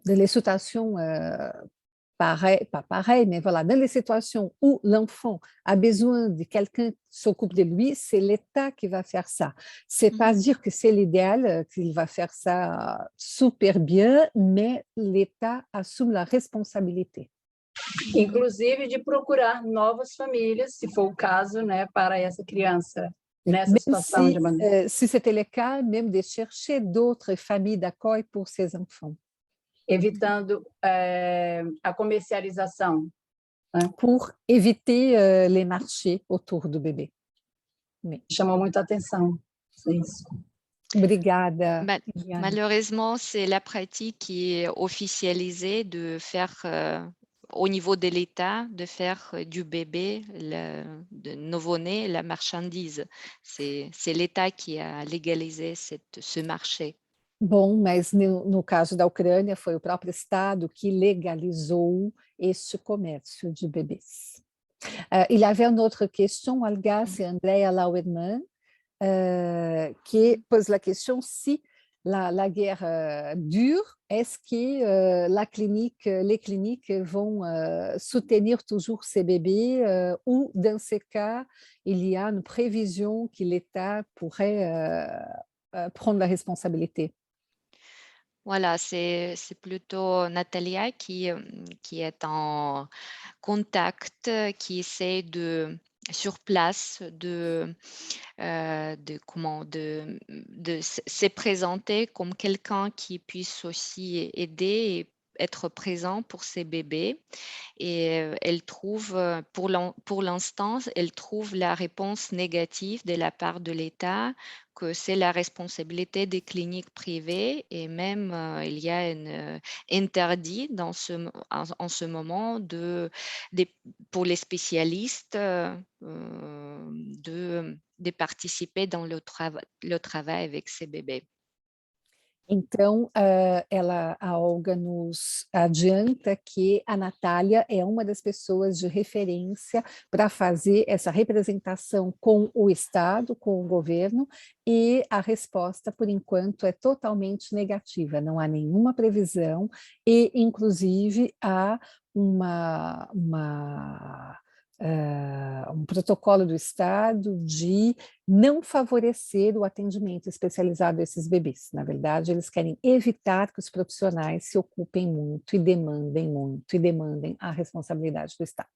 les situations pas pareil, mais voilà, dans les situations où l'enfant a besoin de quelqu'un qui s'occupe de lui, c'est l'État qui va faire ça. C'est pas dire que c'est l'idéal, qu'il va faire ça super bien, mais l'État assume la responsabilité.
Inclusive de procurar novas famílias, se for o caso, né, para essa criança nessa
Même
situação de
si c'était le cas, même de chercher d'autres familles d'accueil pour ces enfants.
evitando a comercialização.
Pour éviter les marchés autour du bébé. Oui.
Chamou muita atenção. Isso.
Obrigada. Eliane.
Malheureusement, c'est la pratique qui est officialisée de faire, au niveau de l'État, de faire du bébé, de nouveau-né, la marchandise. C'est l'État qui a légalisé ce marché.
Bom, mas no caso da Ucrânia, foi o próprio Estado que legalizou este comércio de bebês. Il y avait une autre question, Olga, c'est Andrea Lauerman, qui pose la question si la guerre dure, est-ce que les cliniques vont soutenir toujours ces bébés ou dans ce cas, il y a une prévision que l'État pourrait prendre la responsabilité?
Voilà, c'est plutôt Natalia qui est en contact, qui essaie sur place de se présenter comme quelqu'un qui puisse aussi aider et être présent pour ces bébés. Et elle trouve, pour l'instant, elle trouve la réponse négative de la part de l'État, que c'est la responsabilité des cliniques privées et même il y a un interdit en ce moment pour les spécialistes de participer dans le travail avec ces bébés.
Então, a Olga nos adianta que a Natália é uma das pessoas de referência para fazer essa representação com o Estado, com o governo, e a resposta, por enquanto, é totalmente negativa, não há nenhuma previsão, e, inclusive, há um protocolo do Estado de não favorecer o atendimento especializado a esses bebês. Na verdade, eles querem evitar que os profissionais se ocupem muito e demandem a responsabilidade do Estado.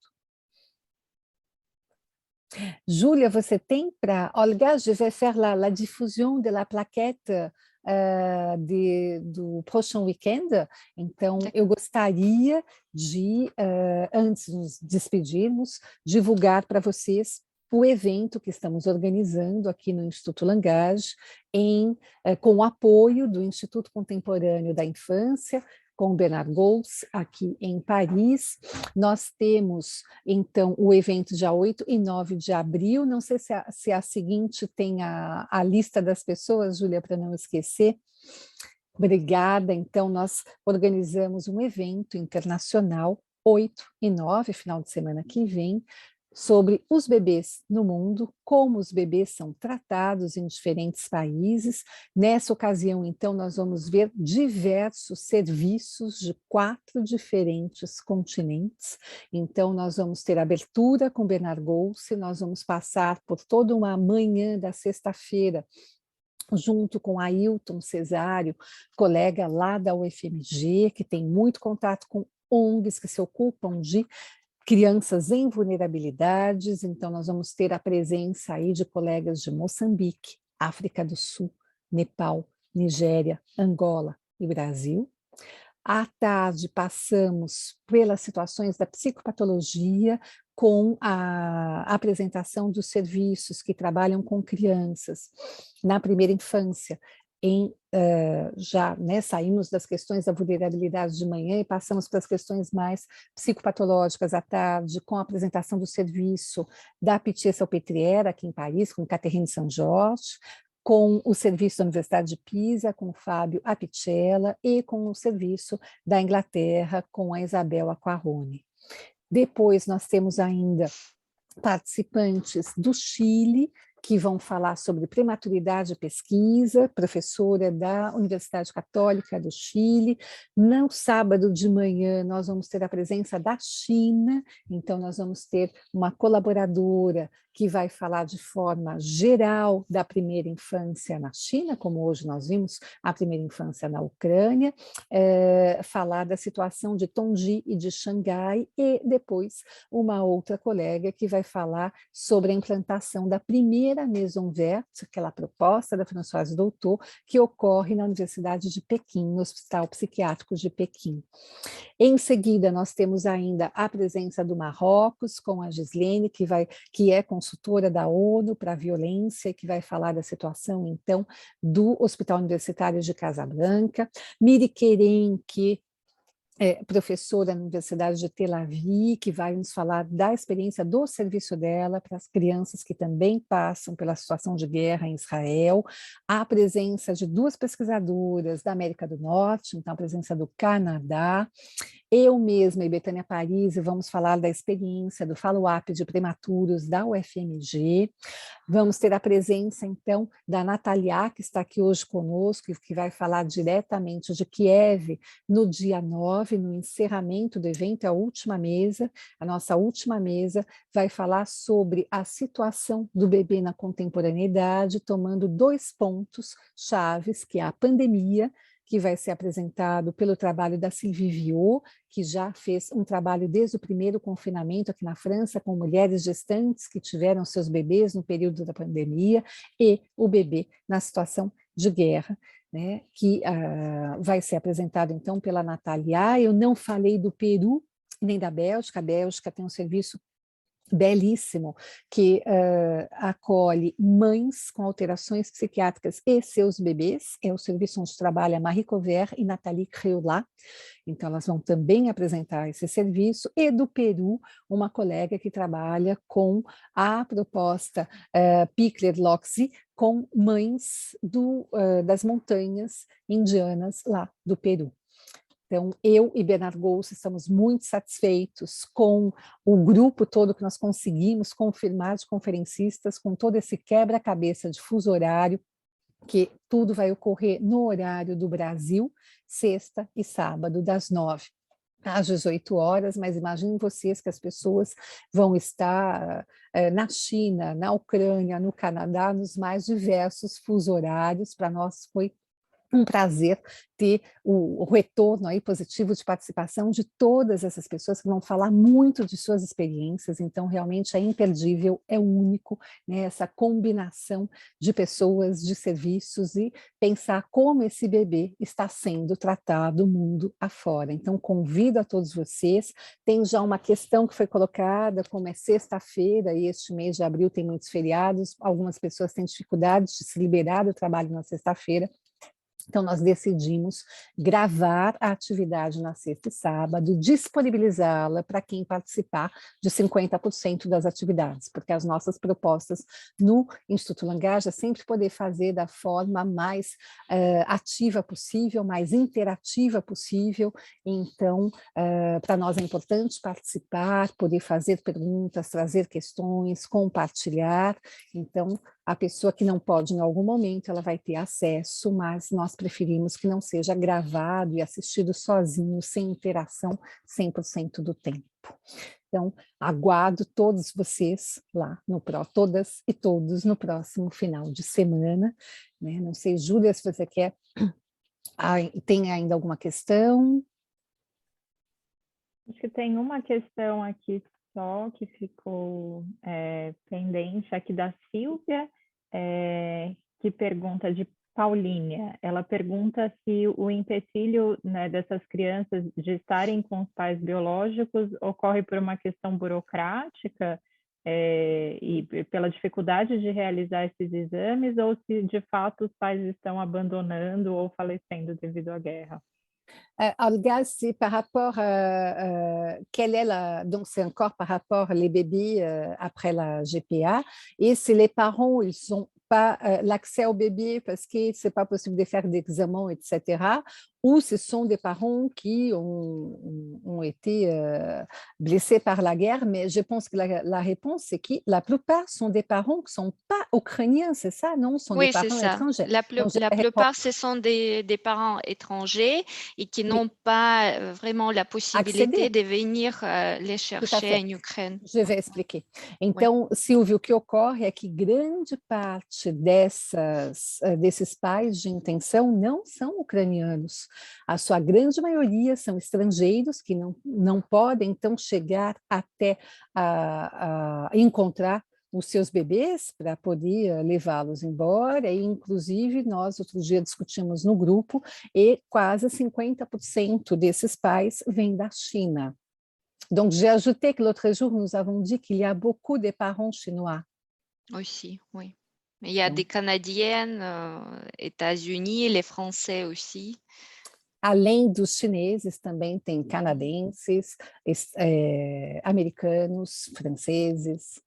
Júlia, você tem para... Olga, je vais faire la diffusion de la plaquette do próximo weekend, então eu gostaria de, antes de nos despedirmos, divulgar para vocês o evento que estamos organizando aqui no Instituto Langage, com o apoio do Instituto Contemporâneo da Infância, com Bernard Gols, aqui em Paris. Nós temos, então, o evento dia 8 e 9 de abril. Não sei se a seguinte tem a lista das pessoas, Júlia, para não esquecer. Obrigada. Então, nós organizamos um evento internacional, 8 e 9, final de semana que vem, sobre os bebês no mundo, como os bebês são tratados em diferentes países. Nessa ocasião, então, nós vamos ver diversos serviços de 4 diferentes continentes. Então, nós vamos ter abertura com Bernard Golse, nós vamos passar por toda uma manhã da sexta-feira, junto com Ailton Cesário, colega lá da UFMG, que tem muito contato com ONGs que se ocupam de crianças em vulnerabilidades. Então nós vamos ter a presença aí de colegas de Moçambique, África do Sul, Nepal, Nigéria, Angola e Brasil. À tarde passamos pelas situações da psicopatologia com a apresentação dos serviços que trabalham com crianças na primeira infância. Já saímos das questões da vulnerabilidade de manhã e passamos para as questões mais psicopatológicas à tarde, com a apresentação do serviço da Pitié-Salpêtrière, aqui em Paris, com Catherine Saint-Georges, com o serviço da Universidade de Pisa, com o Fábio Apicella, e com o serviço da Inglaterra, com a Isabel Aquarone. Depois nós temos ainda participantes do Chile, que vão falar sobre prematuridade e pesquisa, professora da Universidade Católica do Chile. No sábado de manhã, nós vamos ter a presença da China, então nós vamos ter uma colaboradora que vai falar de forma geral da primeira infância na China, como hoje nós vimos a primeira infância na Ucrânia, falar da situação de Tongji e de Xangai, e depois uma outra colega que vai falar sobre a implantação da primeira Maison Verte, aquela proposta da Françoise Doutor, que ocorre na Universidade de Pequim, no Hospital Psiquiátrico de Pequim. Em seguida, nós temos ainda a presença do Marrocos, com a Gislene, que é consultora da ONU para a violência, que vai falar da situação, então, do Hospital Universitário de Casablanca. Miri Querem, que professora na Universidade de Tel Aviv, que vai nos falar da experiência do serviço dela para as crianças que também passam pela situação de guerra em Israel, a presença de 2 pesquisadoras da América do Norte, então a presença do Canadá. Eu mesma e Betânia Paris vamos falar da experiência do follow-up de prematuros da UFMG. Vamos ter a presença, então, da Natalia, que está aqui hoje conosco, que vai falar diretamente de Kiev no dia 9, no encerramento do evento, a última mesa. A nossa última mesa vai falar sobre a situação do bebê na contemporaneidade, tomando 2 pontos chaves, que é a pandemia, que vai ser apresentado pelo trabalho da Sylvie Viau, que já fez um trabalho desde o primeiro confinamento aqui na França, com mulheres gestantes que tiveram seus bebês no período da pandemia, e o bebê na situação de guerra, né, que vai ser apresentado então pela Natalia. Eu não falei do Peru nem da Bélgica. A Bélgica tem um serviço belíssimo, que acolhe mães com alterações psiquiátricas e seus bebês. É o serviço onde trabalha Marie Covert e Nathalie Creolat. Então, elas vão também apresentar esse serviço. E do Peru, uma colega que trabalha com a proposta Pickler Loxi, com mães das montanhas indianas lá do Peru. Então, eu e Bernard Gous estamos muito satisfeitos com o grupo todo que nós conseguimos confirmar de conferencistas, com todo esse quebra-cabeça de fuso horário, que tudo vai ocorrer no horário do Brasil, sexta e sábado, das 9 às 18 horas, mas imaginem vocês que as pessoas vão estar na China, na Ucrânia, no Canadá, nos mais diversos fuso horários. Para nós foi um prazer ter o retorno aí positivo de participação de todas essas pessoas que vão falar muito de suas experiências. Então, realmente é imperdível, é único, né, essa combinação de pessoas, de serviços, e pensar como esse bebê está sendo tratado mundo afora. Então, convido a todos vocês. Tem já uma questão que foi colocada, como é sexta-feira, e este mês de abril tem muitos feriados, algumas pessoas têm dificuldade de se liberar do trabalho na sexta-feira. Então, nós decidimos gravar a atividade na sexta e sábado, disponibilizá-la para quem participar de 50% das atividades, porque as nossas propostas no Instituto Langage é sempre poder fazer da forma mais ativa possível, mais interativa possível. Então, para nós é importante participar, poder fazer perguntas, trazer questões, compartilhar. Então, a pessoa que não pode em algum momento, ela vai ter acesso, mas nós preferimos que não seja gravado e assistido sozinho, sem interação 100% do tempo. Então, aguardo todos vocês lá, todas e todos, no próximo final de semana, né? Não sei, Júlia, se você quer, tem ainda alguma questão?
Acho que tem uma questão aqui só que ficou pendente, aqui da Silvia, que pergunta de Paulinha. Ela pergunta se o empecilho, né, dessas crianças de estarem com os pais biológicos ocorre por uma questão burocrática e pela dificuldade de realizar esses exames, ou se de fato os pais estão abandonando ou falecendo devido à guerra.
Olga, c'est par rapport, quelle est donc c'est encore par rapport les bébés après la GPA, et si les parents, ils n'ont pas l'accès au bébé parce que c'est pas possible de faire d'examen, etc., ou ce sont des parents qui ont été blessés par la guerre, mais je pense que la réponse, c'est que la plupart sont des parents qui ne sont pas ukrainiens, c'est ça, non? Sont des
Oui, c'est
parents
ça.
étrangers.
La plupart, ce sont des parents étrangers et qui n'ont pas vraiment la possibilité de venir les chercher en Ukraine.
Je vais expliquer. Então, Silvio, o que ocorre é que grande parte desses pais de intenção não são ucranianos. A sua grande maioria são estrangeiros que não podem, então, chegar até encontrar os seus bebês para poder levá-los embora, e inclusive nós outro dia discutimos no grupo, e quase 50% desses pais vêm da China. Donc, j'ai ajouté que l'autre jour, nous avons dit qu'il y a beaucoup de parents chinois.
Aussi, oui. Il y a des Canadiennes, États-Unis, les Français aussi.
Além dos chineses, também tem canadenses, americanos, franceses,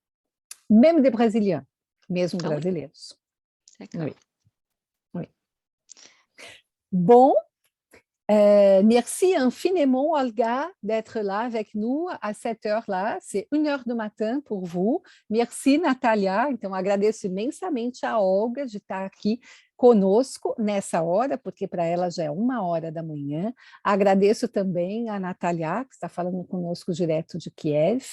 même des brésiliens, mesmo brasileiros.
D'accord.
Oui. Bon, merci infiniment, Olga, d'être là avec nous à cette heure-là. C'est 1h du matin pour vous. Merci, Natália. Então, agradeço imensamente a Olga de estar aqui conosco nessa hora, porque para ela já é 1h da manhã. Agradeço também a Natália, que está falando conosco direto de Kiev.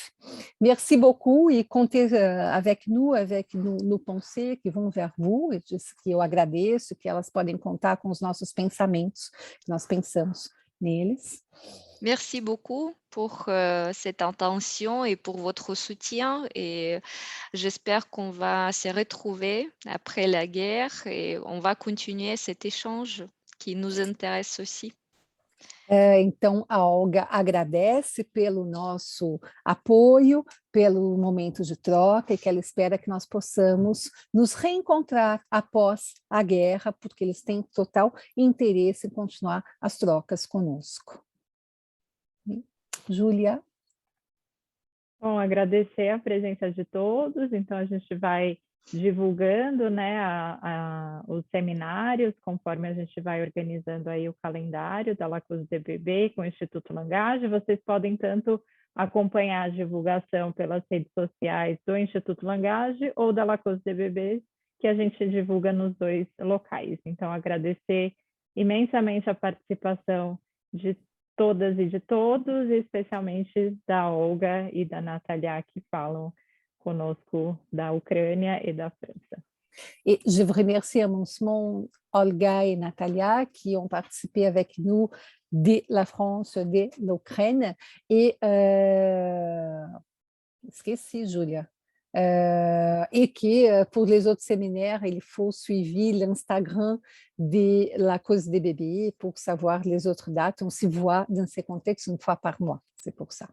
Merci beaucoup e comptez avec nous pensées qui vont vers vous. Eu disse que eu agradeço, que elas podem contar com os nossos pensamentos, que nós pensamos neles.
Merci beaucoup pour cette intention et pour votre soutien. Et j'espère qu'on va se retrouver après la guerre et on va continuer cet échange qui nous intéresse aussi.
Então, a Olga agradece pelo nosso apoio, pelo momento de troca, e que ela espera que nós possamos nos reencontrar após a guerra, porque eles têm total interesse em continuar as trocas conosco. Júlia?
Bom, agradecer a presença de todos, então a gente vai divulgando, né, os seminários, conforme a gente vai organizando aí o calendário da Lacoste DBB com o Instituto Langage. Vocês podem tanto acompanhar a divulgação pelas redes sociais do Instituto Langage ou da Lacoste DBB, que a gente divulga nos dois locais. Então, agradecer imensamente a participação de todas e de todos, e especialmente da Olga e da Natália, que falam conosco da Ucrânia et da França.
Et je veux remercier immensément Olga et Natalia qui ont participé avec nous de la France, de l'Ukraine. Et esqueci, Julia. Et que pour les autres séminaires, il faut suivre l'Instagram de la cause des bébés pour savoir les autres dates. On s'y voit dans ces contextes 1 fois par mois. C'est pour ça.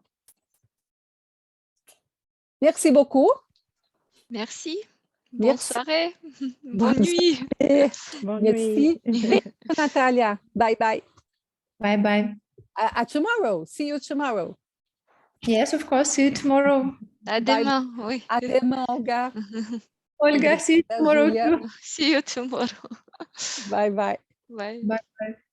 Merci beaucoup.
Merci. Bonne soirée. Bonne nuit.
Bonne
Merci.
nuit.
Natalia. Bye bye.
Bye bye.
Tomorrow. See you tomorrow.
Yes, of course. See you tomorrow.
À demain, oui.
À demain, Olga.
Olga, see you tomorrow too.
See you tomorrow.
Bye bye.
Bye.
Bye bye.